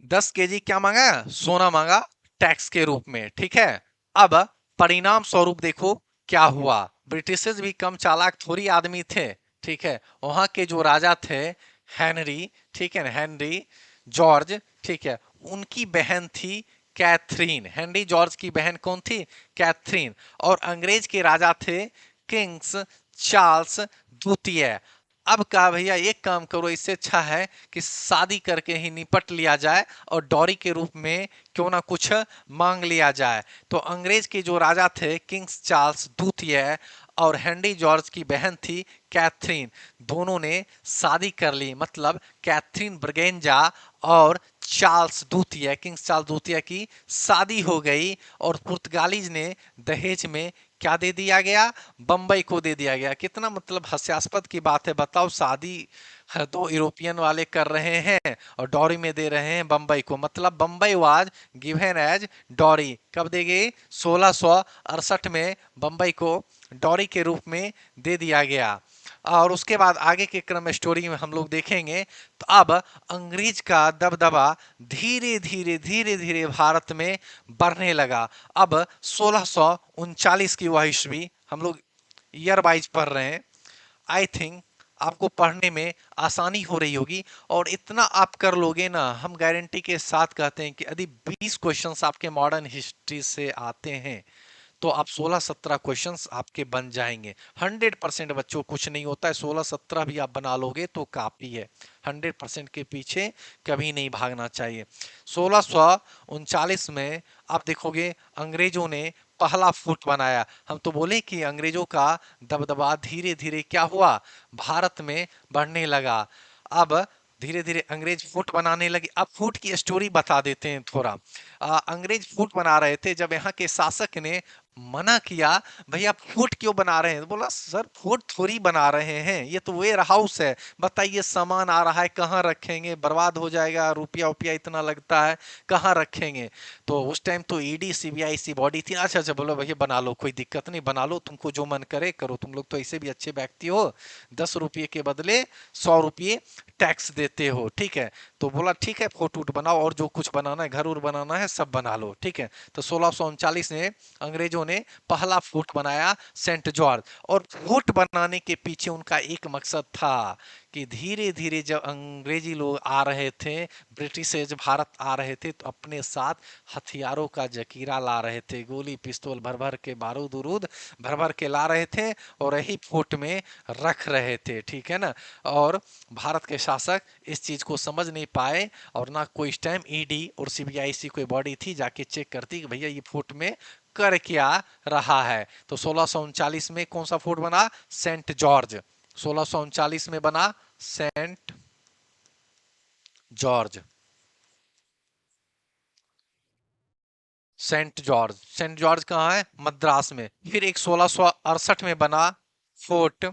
10 केजी क्या मांगा? सोना मांगा टैक्स के रूप में। ठीक है, अब परिणाम स्वरूप देखो क्या हुआ। ब्रिटिशर्स भी कम चालाक थोड़ी आदमी थे। ठीक है, वहां के जो राजा थे हेनरी, ठीक है ना, हेनरी जॉर्ज, ठीक है, उनकी बहन थी कैथरीन। हेनरी जॉर्ज की बहन कौन थी? कैथरीन। और अंग्रेज के राजा थे किंग्स चार्ल्स द्वितीय। अब कहा भैया एक काम करो, इससे अच्छा है कि शादी करके ही निपट लिया जाए और डॉरी के रूप में क्यों ना कुछ मांग लिया जाए। तो अंग्रेज के जो राजा थे किंग्स चार्ल्स द्वितीय और हेनरी जॉर्ज की बहन थी कैथरीन, दोनों ने शादी कर ली। मतलब कैथरीन ब्रगेंजा और चार्ल्स द्वितीय, किंग्स चार्ल्स द्वितीय की शादी हो गई। और पुर्तगालीज ने दहेज में क्या दे दिया गया? बंबई को दे दिया गया। कितना मतलब हास्यास्पद की बात है, बताओ, शादी दो यूरोपियन वाले कर रहे हैं और डॉरी में दे रहे हैं बंबई को। मतलब Bambai was given as dowry. कब देंगे? 1668 में बंबई को डॉरी के रूप में दे दिया गया। और उसके बाद आगे के क्रम में स्टोरी में हम लोग देखेंगे। तो अब अंग्रेज का दबदबा धीरे धीरे धीरे धीरे भारत में बढ़ने लगा। अब 1639 की वह ईस्वी, हम लोग ईयर वाइज पढ़ रहे हैं, आई थिंक आपको पढ़ने में आसानी हो रही होगी। और इतना आप कर लोगे ना, हम गारंटी के साथ कहते हैं कि यदि 20 क्वेश्चंस आपके मॉडर्न हिस्ट्री से आते हैं तो आप 16-17 क्वेश्चंस आपके बन जाएंगे। 100% बच्चों कुछ नहीं होता है, 16-17 भी आप बना लोगे तो काफी है। 100% के पीछे कभी नहीं भागना चाहिए। 1639 में आप देखोगे अंग्रेजों ने पहला फुट बनाया। हम तो बोले कि अंग्रेजों का दबदबा धीरे धीरे क्या हुआ? भारत में बढ़ने लगा। अब धीरे धीरे अंग्रेज फुट बनाने लगे। अब फुट की स्टोरी बता देते हैं थोड़ा। अंग्रेज फुट बना रहे थे जब यहाँ के शासक ने मना किया, भैया फोर्ट क्यों बना रहे हैं? तो बोला सर फोर्ट थोड़ी बना रहे हैं, ये तो वेयर हाउस है, बताइए सामान आ रहा है कहाँ रखेंगे, बर्बाद हो जाएगा, रुपया रुपया इतना लगता है, कहाँ रखेंगे? तो उस टाइम तो ईडी सीबीआईसी बॉडी थी। अच्छा अच्छा, बोलो भैया बना लो, कोई दिक्कत नहीं, बना लो, तुमको जो मन करे करो, तुम लोग तो ऐसे भी अच्छे व्यक्ति हो, 10 रुपये के बदले 100 रुपये टैक्स देते हो, ठीक है? तो बोला ठीक है, फोर्ट वोट बनाओ, और जो कुछ बनाना है, घर उर बनाना है, सब बना लो, ठीक है? तो 1639 में अंग्रेजों ने पहला फोर्ट बनाया, सेंट जॉर्ज। और फोर्ट बनाने के पीछे उनका एक मकसद था कि धीरे धीरे जब अंग्रेजी लोग आ रहे थे, ब्रिटिशर्स भारत आ रहे थे, तो अपने साथ हथियारों का जखीरा ला रहे थे, गोली पिस्तौल भर भर के, बारूद उरूद भर भर के ला रहे थे, और यही फोर्ट में रख रहे थे, ठीक है ना? और भारत के शासक इस चीज को समझ नहीं पाए, और ना कोई इस टाइम ईडी और सीबीआईसी कोई बॉडी थी जाके चेक करती कि भैया ये फोर्ट में कर क्या रहा है। तो 1639 में कौन सा फोर्ट बना? Saint George. 1639 में बना saint George. Saint George, saint George कहाँ है? मद्रास में। फिर एक 1668 में बना फोर्ट,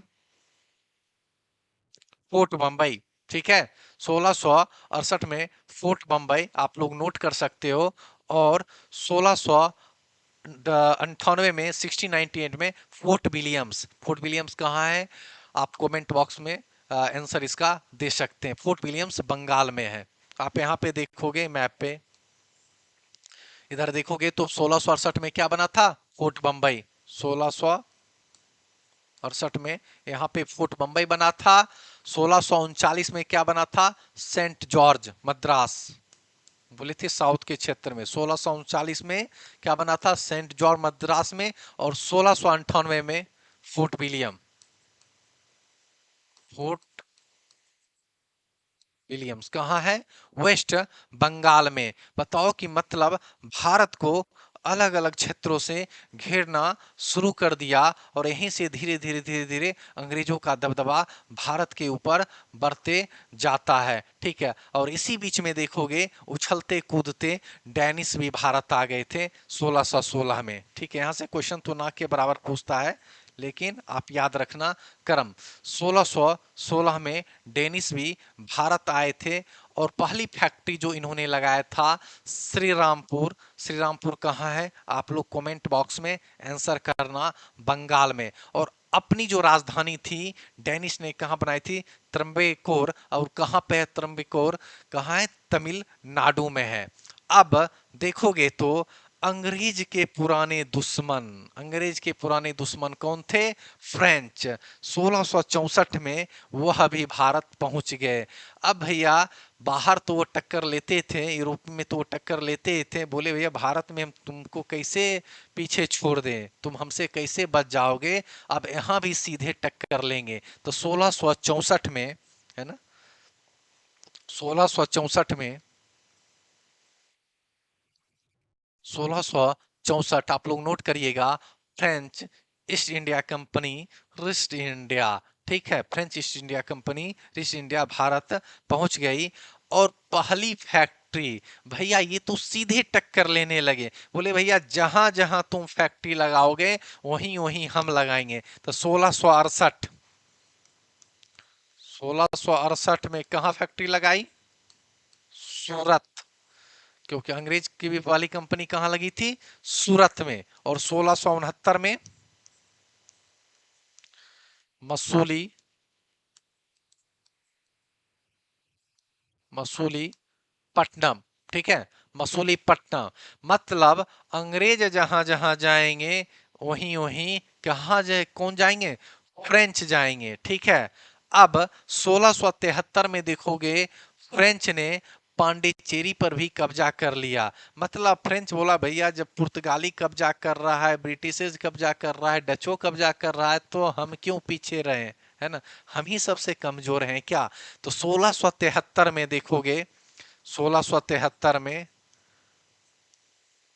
फोर्ट बम्बई, ठीक है? 1668 में फोर्ट बम्बई आप लोग नोट कर सकते हो। और 1698 में, 1698 में फोर्ट विलियम्स। फोर्ट विलियम्स कहाँ है? आप कमेंट बॉक्स में आंसर इसका दे सकते हैं। फोर्ट विलियम्स बंगाल में है। आप यहाँ पे देखोगे मैप पे, इधर देखोगे तो 1668 में क्या बना था? फोर्ट बम्बई। 1668 में यहाँ पे फोर्ट बम्बई बना था। 1639 में क्या बना था? सेंट जॉर्ज मद्रास, बोले थे साउथ के क्षेत्र में। 1639 में क्या बना था? सेंट जॉर्ज मद्रास में। और 1698 में फोर्ट विलियम, फोर्ट विलियम्स कहाँ है? वेस्ट बंगाल में। बताओ कि मतलब भारत को अलग अलग क्षेत्रों से घेरना शुरू कर दिया, और यहीं से धीरे धीरे धीरे धीरे अंग्रेजों का दबदबा भारत के ऊपर बढ़ते जाता है, ठीक है? और इसी बीच में देखोगे उछलते कूदते डेनिस भी भारत आ गए थे 1616 में, ठीक है? यहाँ से क्वेश्चन तो ना के बराबर पूछता है, लेकिन आप याद रखना क्रम। 1616 में डेनिस भी भारत आए थे, और पहली फैक्ट्री जो इन्होंने लगाया था श्री रामपुर। श्री रामपुर कहाँ है? आप लोग कमेंट बॉक्स में आंसर करना, बंगाल में। और अपनी जो राजधानी थी डेनिस ने कहाँ बनाई थी? त्रम्बेकोर। और कहाँ पे है त्रम्बेकोर? कहाँ है? तमिलनाडु में है। अब देखोगे तो अंग्रेज के पुराने दुश्मन, अंग्रेज के पुराने दुश्मन कौन थे? फ्रेंच। 1664 में वह भी भारत पहुंच गए। अब भैया बाहर तो वो टक्कर लेते थे, यूरोप में तो वो टक्कर लेते थे, बोले भैया भारत में हम तुमको कैसे पीछे छोड़ दें, तुम हमसे कैसे बच जाओगे, अब यहाँ भी सीधे टक्कर लेंगे। तो 1664 में, है ना, 1664 में, 1664 आप लोग नोट करिएगा। French east India company, east India, ठीक है? French east India company, east India Bharat पहुंच गई। और पहली फैक्ट्री, भैया ये तो सीधे टक्कर लेने लगे, बोले भैया जहां जहां तुम फैक्ट्री लगाओगे वहीं वहीं हम लगाएंगे। तो 1668, 1668 में कहाँ फैक्ट्री लगाई? सूरत। क्योंकि अंग्रेज की भी वाली कंपनी कहाँ लगी थी? सूरत में। और 1669 में मसूली, मसूली पट्टनम, ठीक है? मसूली पट्टनम। मतलब अंग्रेज जहां जहां जाएंगे वहीं वहीं कहाँ जाए, कौन जाएंगे? फ्रेंच जाएंगे, ठीक है? अब 1673 में देखोगे फ्रेंच ने पांडिचेरी पर भी कब्जा कर लिया। मतलब फ्रेंच बोला भैया जब पुर्तगाली कब्जा कर रहा है, ब्रिटिश कब्जा कर रहा है, डचो कब्जा कर रहा है, तो हम क्यों पीछे रहे, है ना? हम ही सबसे कमजोर हैं क्या? तो 1673 में देखोगे, 1673 में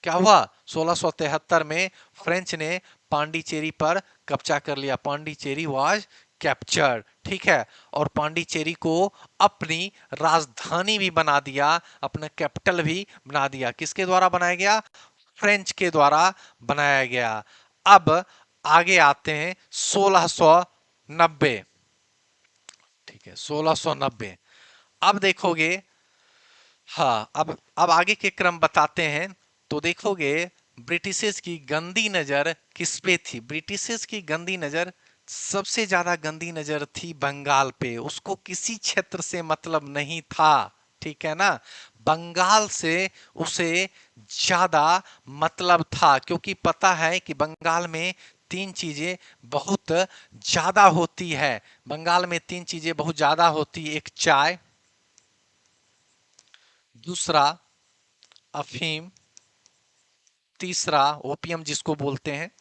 क्या हुआ? 1673 में फ्रेंच ने पांडिचेरी पर कब्जा कर लिया। पांडिचेरी वाज कैप्चर्ड, ठीक है? और पांडिचेरी को अपनी राजधानी भी बना दिया, अपना कैपिटल भी बना दिया। किसके द्वारा बनाया गया? फ्रेंच के द्वारा बनाया गया। अब आगे आते हैं 1690। ठीक है, 1690। अब देखोगे, हाँ, अब आगे के क्रम बताते हैं। तो देखोगे, ब्रिटिशर्स की गंदी नजर किस पे थी? ब्रिटिशर्स की गंदी नजर, सबसे ज्यादा गंदी नजर थी बंगाल पे। उसको किसी क्षेत्र से मतलब नहीं था, ठीक है ना। बंगाल से उसे ज्यादा मतलब था, क्योंकि पता है कि बंगाल में तीन चीजें बहुत ज्यादा होती है। बंगाल में तीन चीजें बहुत ज्यादा होती है। एक चाय, दूसरा अफीम, तीसरा ओपियम जिसको बोलते हैं,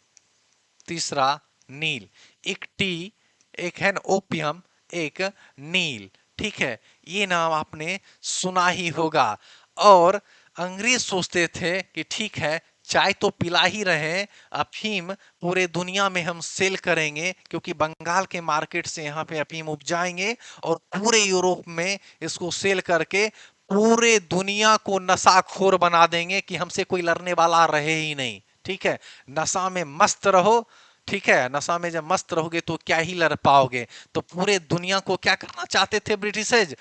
तीसरा नील। एक टी, एक है ना ओपियम, एक नील। ठीक है, ये नाम आपने सुना ही होगा। और अंग्रेज सोचते थे कि ठीक है, चाय तो पिला ही रहे हैं, अफीम पूरे दुनिया में हम सेल करेंगे, क्योंकि बंगाल के मार्केट से यहाँ पे अफीम उपजाएंगे और पूरे यूरोप में इसको सेल करके पूरे दुनिया को नशाखोर बना देंगे कि हमसे कोई लड़ने वाला रहे ही नहीं। ठीक है, नशा में मस्त रहो। ठीक है, नशा में जब मस्त रहोगे तो क्या ही लड़ पाओगे। तो पूरे दुनिया को क्या करना चाहते थे ब्रिटिशर्स?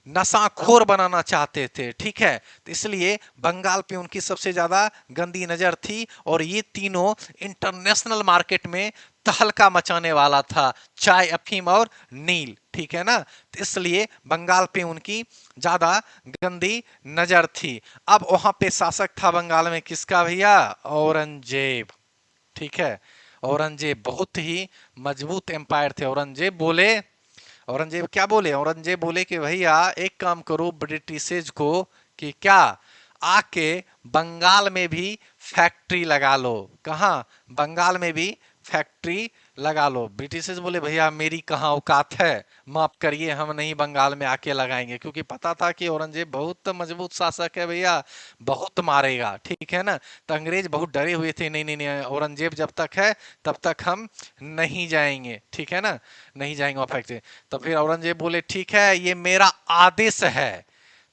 नशाखोर बनाना चाहते थे। ठीक है, तो इसलिए बंगाल पे उनकी सबसे ज्यादा गंदी नजर थी, और ये तीनों इंटरनेशनल मार्केट में तहलका मचाने वाला था, चाय, अफीम और नील। ठीक है ना, तो इसलिए बंगाल पे उनकी ज्यादा गंदी नजर थी। अब वहां पे शासक था बंगाल में किसका भैया? औरंगजेब। ठीक है, औरंगजेब बहुत ही मजबूत एम्पायर थे। औरंगजेब क्या बोले? औरंगजेब बोले कि भैया एक काम करो ब्रिटिशर्स को, कि क्या, आके बंगाल में भी फैक्ट्री लगा लो। कहाँ? बंगाल में भी फैक्ट्री लगा लो। ब्रिटिशर्स बोले भैया मेरी कहाँ औकात है, माफ करिए, हम नहीं बंगाल में आके लगाएंगे, क्योंकि पता था कि औरंगजेब बहुत मजबूत शासक है भैया, बहुत मारेगा। ठीक है ना, तो अंग्रेज बहुत डरे हुए थे, नहीं नहीं नहीं, औरंगजेब जब तक है तब तक हम नहीं जाएंगे। ठीक है ना, नहीं जाएंगे वहां फैक्ट्री। तो फिर औरंगजेब बोले ठीक है, ये मेरा आदेश है।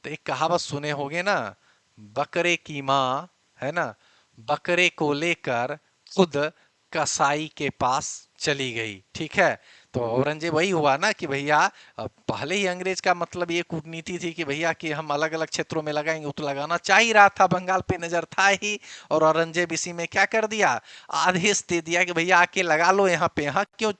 तो एक कहावत सुने होगे ना, बकरे की माँ, है ना, बकरे को लेकर खुद कसाई के पास चली गई। ठीक है, तो औरंगजेब वही हुआ ना कि भैया, पहले ही अंग्रेज का मतलब ये कूटनीति थी कि भैया कि हम अलग अलग क्षेत्रों में लगाएंगे, वो तो लगाना चाह ही रहा था, बंगाल पे नजर था ही। और औरंगजेब इसी में क्या कर दिया, आदेश दे दिया कि भैया आके लगा लो यहाँ पे, यहाँ क्यों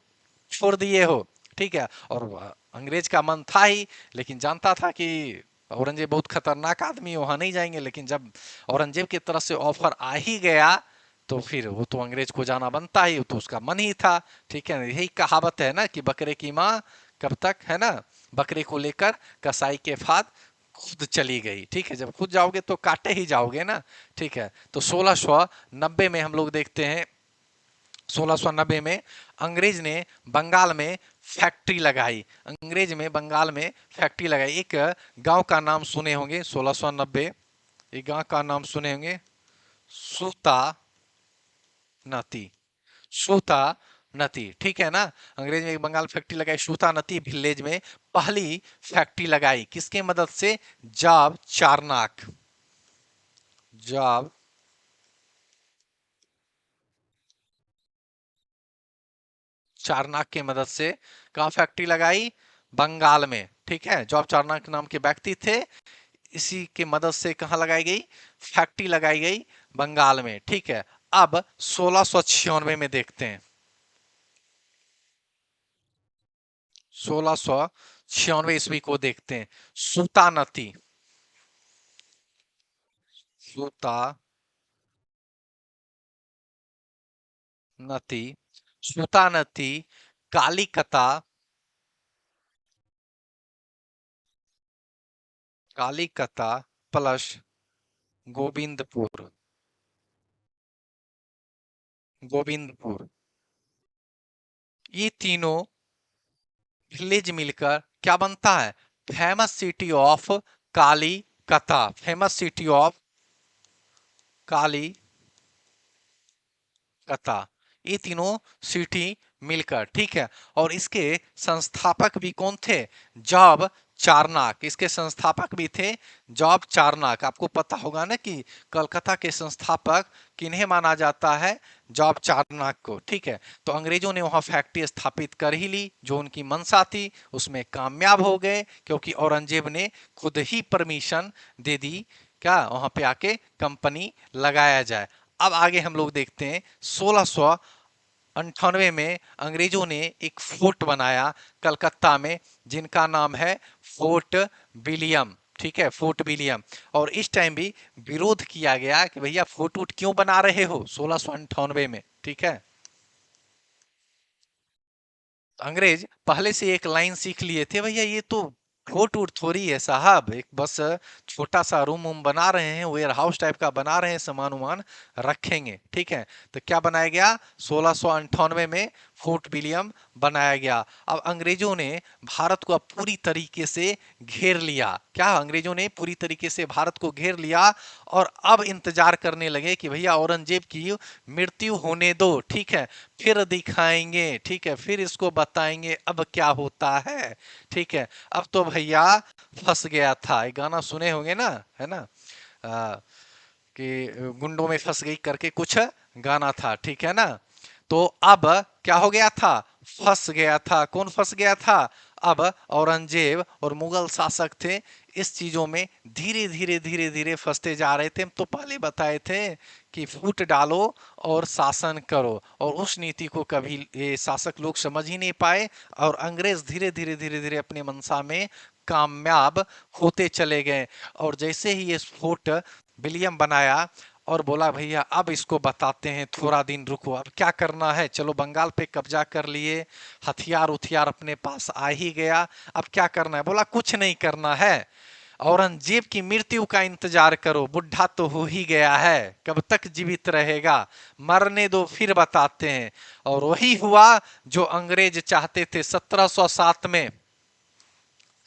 छोड़ दिए हो। ठीक है, और अंग्रेज का मन था ही, लेकिन जानता था कि औरंगजेब बहुत खतरनाक आदमी, वहां नहीं जाएंगे। लेकिन जब औरंगजेब की तरफ से ऑफर आ ही गया, तो फिर वो तो अंग्रेज को जाना बनता ही, वो तो उसका मन ही था। ठीक है, यही कहावत है ना कि बकरे की माँ कब तक, है ना, बकरे को लेकर कसाई के फाद खुद चली गई। ठीक है, जब खुद जाओगे तो काटे ही जाओगे ना। ठीक है, तो 1690 में हम लोग देखते हैं, 1690 में अंग्रेज ने बंगाल में फैक्ट्री लगाई। अंग्रेज में बंगाल में फैक्ट्री लगाई। एक गांव का नाम सुने होंगे 1690, एक गांव का नाम सुने होंगे, सूता नती। सूता नती, ठीक है ना। अंग्रेज में एक बंगाल फैक्ट्री लगाई, सूता नती विलेज में पहली फैक्ट्री लगाई। किसके मदद से? जॉब चारनाक, जॉब चारनाक की मदद से कहाँ फैक्ट्री लगाई? बंगाल में। ठीक है, जॉब चारनाक नाम के व्यक्ति थे, इसी के मदद से कहाँ लगाई गई? फैक्ट्री लगाई गई बंगाल में। ठीक है, अब 1696 में देखते हैं, 1696 ईस्वी को देखते हैं। सूता नती, Sutanuti, Sutanuti, Kalikata, Kalikata plus Govindpur, Govindpur, ये तीनों विलेज मिलकर क्या बनता है? Famous city of Kalikata, famous city of Kalikata. ये तीनों सिटी मिलकर, ठीक है। और इसके संस्थापक भी कौन थे? जॉब चारनाक, इसके संस्थापक भी थे जॉब चारनाक। आपको पता होगा ना कि कलकत्ता के संस्थापक किन्हें माना जाता है, जॉब चारनाक को। ठीक है, तो अंग्रेजों ने वहां फैक्ट्री स्थापित कर ही ली, जो उनकी मंशा थी उसमें कामयाब हो गए, क्योंकि औरंगजेब ने खुद ही परमिशन दे दी क्या वहां पे आके कंपनी लगाया जाए। अब आगे हम लोग देखते हैं 1698 में अंग्रेजों ने एक फोर्ट बनाया कलकत्ता में, जिनका नाम है फोर्ट विलियम। ठीक है, फोर्ट विलियम। और इस टाइम भी विरोध किया गया कि भैया फोर्ट वोट क्यों बना रहे हो 1698 में। ठीक है, अंग्रेज पहले से एक लाइन सीख लिए थे, भैया ये तो फोर्ट वोट थोड़ी है साहब, एक बस छोटा सा रूम वूम बना रहे हैं, वेयर हाउस टाइप का बना रहे हैं, सामान उमान रखेंगे। ठीक है, तो क्या बनाया गया 1698 में फोर्ट विलियम बनाया गया। अब अंग्रेजों ने भारत को अब पूरी तरीके से घेर लिया। क्या अंग्रेजों ने पूरी तरीके से भारत को घेर लिया, और अब इंतजार करने लगे कि भैया औरंगजेब की मृत्यु होने दो। ठीक है, फिर दिखाएंगे। ठीक है, फिर इसको बताएंगे अब क्या होता है। ठीक है, अब तो भैया फंस गया था। एक गाना सुने होंगे ना, है ना, आ, कि गुंडों में फंस गई करके कुछ गाना था। ठीक है ना, तो अब क्या हो गया था, फंस गया था। कौन फंस गया था, अब औरंगजेब और मुगल शासक थे इस चीजों में धीरे धीरे धीरे धीरे फंसते जा रहे थे। हम तो पहले बताए थे कि फूट डालो और शासन करो, और उस नीति को कभी ये शासक लोग समझ ही नहीं पाए, और अंग्रेज धीरे धीरे धीरे धीरे अपने मंशा में कामयाब होते चले गए। और जैसे ही ये फोर्ट विलियम बनाया और बोला भैया अब इसको बताते हैं, थोड़ा दिन रुको, अब क्या करना है, चलो बंगाल पे कब्जा कर लिए, हथियार उथियार अपने पास आ ही गया, अब क्या करना है, बोला कुछ नहीं करना है, औरंगजेब की मृत्यु का इंतजार करो, बुढ़ा तो हो ही गया है, कब तक जीवित रहेगा, मरने दो फिर बताते हैं। और वही हुआ जो अंग्रेज चाहते थे। 1707 में,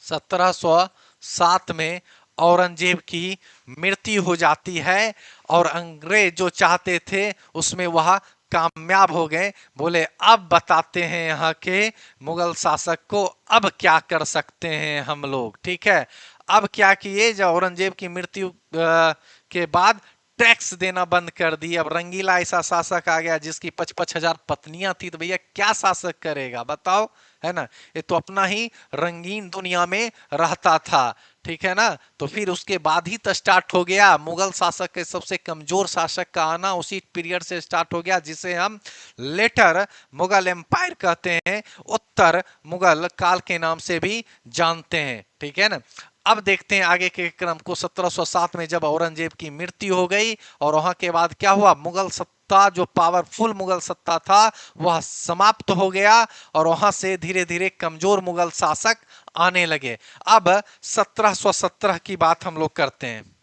1707 में औरंगजेब की मृत्यु हो जाती है, और अंग्रेज जो चाहते थे उसमें वह कामयाब हो गए। बोले अब बताते हैं यहाँ के मुगल शासक को अब क्या कर सकते हैं हम लोग। ठीक है, अब क्या किए, जब औरंगजेब की मृत्यु के बाद टैक्स देना बंद कर दिए। अब रंगीला ऐसा शासक आ गया जिसकी 55,000 पत्नियां थी, तो भैया क्या शासक करेगा बताओ, है ना, ये तो अपना ही रंगीन दुनिया में रहता था। ठीक है ना, तो फिर उसके बाद ही तो स्टार्ट हो गया मुगल शासक के सबसे कमजोर शासक का आना, उसी पीरियड से स्टार्ट हो गया, जिसे हम लेटर मुगल एम्पायर कहते हैं, उत्तर मुगल काल के नाम से भी जानते हैं। ठीक है ना, अब देखते हैं आगे के क्रम को। 1707 में जब औरंगजेब की मृत्यु हो गई, और वहां के बाद क्या हुआ, मुगल सत्ता, जो पावरफुल मुगल सत्ता था वह समाप्त हो गया, और वहां से धीरे धीरे कमजोर मुगल शासक आने लगे। अब 1717 की बात हम लोग करते हैं।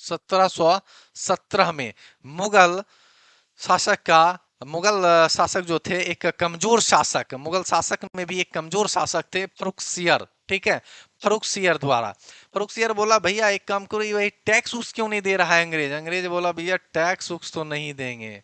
1717 में मुगल शासक का, मुगल शासक जो थे, एक कमजोर शासक, मुगल शासक में भी एक कमजोर शासक थे, फर्रुखसियर। ठीक है, फर्रुखसियर द्वारा, फर्रुखसियर बोला भैया एक काम करो, ये भाई टैक्स उस क्यों नहीं दे रहा है अंग्रेज। अंग्रेज बोला भैया टैक्स उक्स तो नहीं देंगे।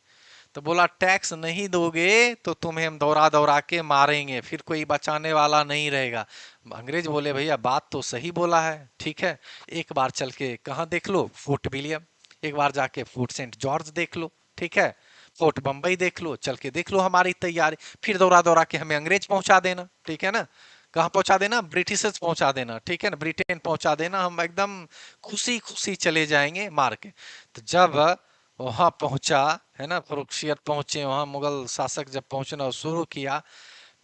तो बोला टैक्स नहीं दोगे तो तुम्हें हम दौड़ा दौड़ा के मारेंगे, फिर कोई बचाने वाला नहीं रहेगा। अंग्रेज बोले भैया बात तो सही बोला है, ठीक है, एक बार चल के कहाँ देख लो, फोर्ट विलियम, एक बार जाके फोर्ट सेंट जॉर्ज देख लो। ठीक है, फोर्ट बंबई देख लो, चल के देख लो हमारी तैयारी, फिर दौड़ा दौड़ा के हमें अंग्रेज पहुंचा देना। ठीक है ना, कहाँ पहुंचा देना, ब्रिटिशर्स पहुंचा देना। ठीक है ना, ब्रिटेन पहुंचा देना, हम एकदम खुशी खुशी चले जाएंगे मार के। तो जब वहां पहुंचा, है ना, फरुखसियत पहुंचे, वहां मुगल शासक जब पहुंचना शुरू किया,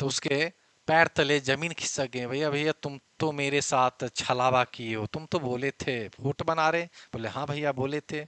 तो उसके पैर तले जमीन खिसक गए। भैया भैया तुम तो मेरे साथ छलावा किए हो, तुम तो बोले थे फूट बना रहे। बोले हाँ भैया बोले थे।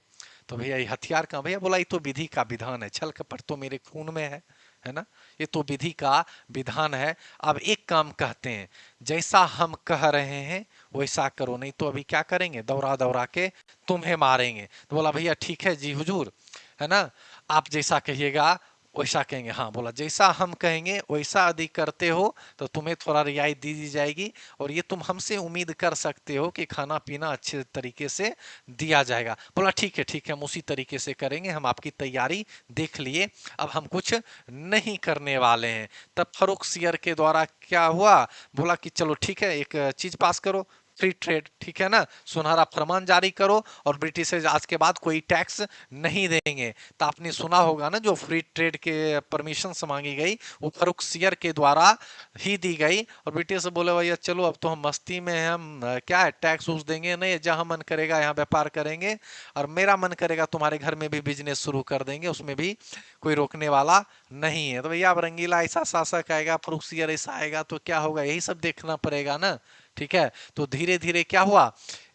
तो भैया ये हथियार कहाँ, भैया बोला ये तो विधि का विधान है, छल कपट तो मेरे खून में है ना, ये तो विधि का विधान है। अब एक काम कहते हैं, जैसा हम कह रहे हैं वैसा करो, नहीं तो अभी क्या करेंगे, दौड़ा दौड़ा के तुम्हें मारेंगे। तो बोला भैया ठीक है जी हुजूर, है ना, आप जैसा कहिएगा वैसा कहेंगे, हाँ बोला जैसा हम कहेंगे वैसा यदि करते हो तो तुम्हें थोड़ा रियायत दी दी जाएगी, और ये तुम हमसे उम्मीद कर सकते हो कि खाना पीना अच्छे तरीके से दिया जाएगा। बोला ठीक है हम उसी तरीके से करेंगे, हम आपकी तैयारी देख लिए, अब हम कुछ नहीं करने वाले हैं। तब फर्रुख सियर के द्वारा क्या हुआ, बोला कि चलो ठीक है एक चीज पास करो, फ्री ट्रेड, ठीक है ना, सुनहरा फरमान जारी करो और ब्रिटिश आज के बाद कोई टैक्स नहीं देंगे। तो आपने सुना होगा ना जो फ्री ट्रेड के परमिशन मांगी गई वो फर्रुख सियर के द्वारा ही दी गई, और ब्रिटिश बोले भैया चलो अब तो हम मस्ती में हैं, हम क्या है टैक्स उस देंगे नहीं, जहां मन करेगा यहाँ व्यापार करेंगे, और मेरा मन करेगा तुम्हारे घर में भी बिजनेस शुरू कर देंगे, उसमें भी कोई रोकने वाला नहीं है। तो भैया अब रंगीला ऐसा शासक आएगा, फर्रुख सियर ऐसा आएगा तो क्या होगा, यही सब देखना पड़ेगा ना। ठीक है, तो धीरे धीरे क्या हुआ,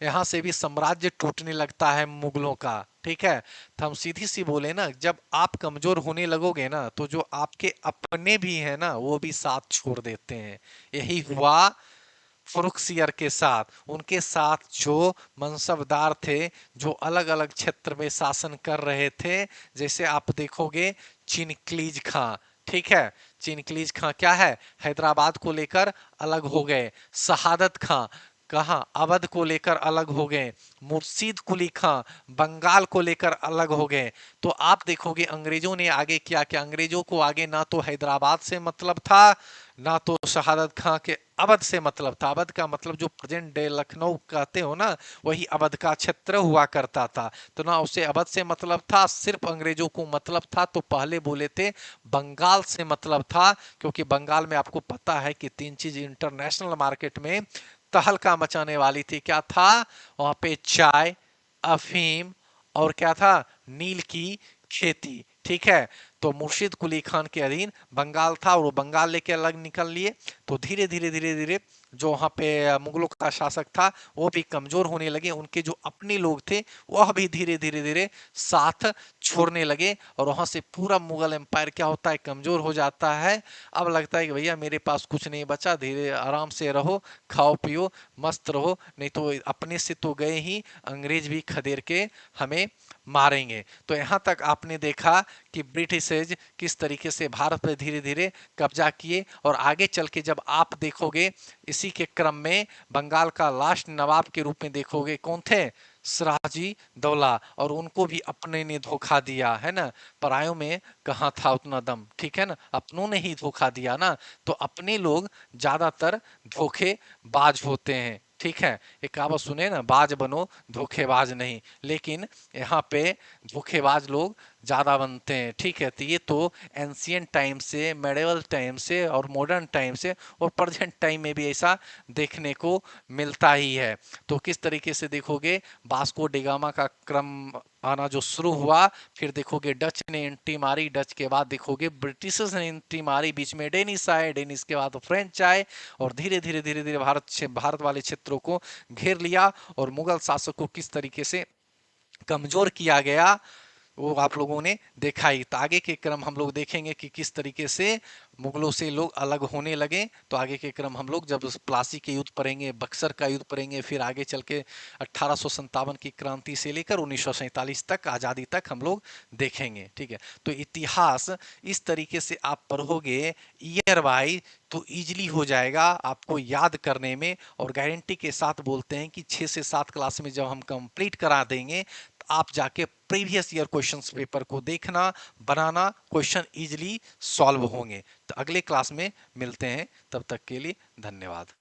यहां से भी साम्राज्य टूटने लगता है मुगलों का। ठीक है, तो हम सीधी सी बोले ना, जब आप कमजोर होने लगोगे ना तो जो आपके अपने भी है ना वो भी साथ छोड़ देते हैं। यही हुआ फर्रुख सियर के साथ, उनके साथ जो मनसबदार थे जो अलग अलग क्षेत्र में शासन कर रहे थे, जैसे आप देखोगे चिनक्लीज खां, ठीक है, चिनक्लीज खां क्या है, हैदराबाद को लेकर अलग हो गए। शहादत खां कहाँ, अवध को लेकर अलग हो गए। मुर्शीद कुली खां बंगाल को लेकर अलग हो गए। तो आप देखोगे अंग्रेजों ने आगे क्या किया, अंग्रेजों को आगे ना तो हैदराबाद से मतलब था, ना तो शहादत खां के अवध से मतलब था। अवध का मतलब जो प्रेजेंट डे लखनऊ कहते हो ना, वही अवध का क्षेत्र हुआ करता था। तो ना उसे अवध से मतलब था, सिर्फ अंग्रेजों को मतलब था तो पहले बोले थे बंगाल से मतलब था, क्योंकि बंगाल में आपको पता है कि तीन चीज इंटरनेशनल मार्केट में तहलका मचाने वाली थी। क्या था वहां पे, चाय, अफीम, और क्या था, नील की खेती। ठीक है, तो मुर्शिद कुली खान के अधीन बंगाल था और वो बंगाल लेके अलग निकल लिए। तो धीरे धीरे धीरे धीरे जो वहाँ पे मुगलों का शासक था वो भी कमजोर होने लगे, उनके जो अपने लोग थे वह भी धीरे धीरे धीरे साथ छोड़ने लगे, और वहां से पूरा मुगल एम्पायर क्या होता है, कमजोर हो जाता है। अब लगता है कि भैया मेरे पास कुछ नहीं बचा, धीरे आराम से रहो, खाओ पियो मस्त रहो, नहीं तो अपने से तो गए ही, अंग्रेज भी खदेड़ के हमें मारेंगे। तो यहाँ तक आपने देखा कि ब्रिटिशर्स किस तरीके से भारत पर धीरे धीरे कब्जा किए, और आगे चल के जब आप देखोगे इसी के क्रम में बंगाल का लास्ट नवाब के रूप में देखोगे कौन थे, सिराजी दौला, और उनको भी अपने ने धोखा दिया है ना, परायों में कहाँ था उतना दम। ठीक है ना, अपनों ने ही धोखा दिया ना, तो अपने लोग ज्यादातर धोखेबाज होते हैं। ठीक है, एक कहावत सुने ना, बाज बनो धोखेबाज नहीं, लेकिन यहाँ पे धोखेबाज लोग ज्यादा बनते हैं। ठीक है, तो ये तो एंशियंट टाइम से, मेडिवल टाइम से और मॉडर्न टाइम से और प्रेजेंट टाइम में भी ऐसा देखने को मिलता ही है। तो किस तरीके से देखोगे वास्को डिगामा का क्रम आना जो शुरू हुआ, फिर देखोगे डच ने एंट्री मारी, डच के बाद देखोगे ब्रिटिशर्स ने एंट्री मारी, बीच में डेनिस आए, डेनिस के बाद फ्रेंच आए, और धीरे धीरे धीरे धीरे भारत वाले क्षेत्रों को घेर लिया, और मुगल शासक को किस तरीके से कमजोर किया गया वो आप लोगों ने देखा ही। तो आगे के क्रम हम लोग देखेंगे कि किस तरीके से मुगलों से लोग अलग होने लगे। तो आगे के क्रम हम लोग जब प्लासी के युद्ध पढ़ेंगे, बक्सर का युद्ध पढ़ेंगे, फिर आगे चल के 1857 की क्रांति से लेकर 1947 तक आज़ादी तक हम लोग देखेंगे। ठीक है, तो इतिहास इस तरीके से आप पढ़ोगे ईयर वाइज तो इजीली हो जाएगा आपको याद करने में, और गारंटी के साथ बोलते हैं कि 6 से 7 क्लास में जब हम कंप्लीट करा देंगे आप जाके प्रीवियस ईयर क्वेश्चंस पेपर को देखना, बनाना, क्वेश्चन इजीली सॉल्व होंगे। तो अगले क्लास में मिलते हैं, तब तक के लिए धन्यवाद।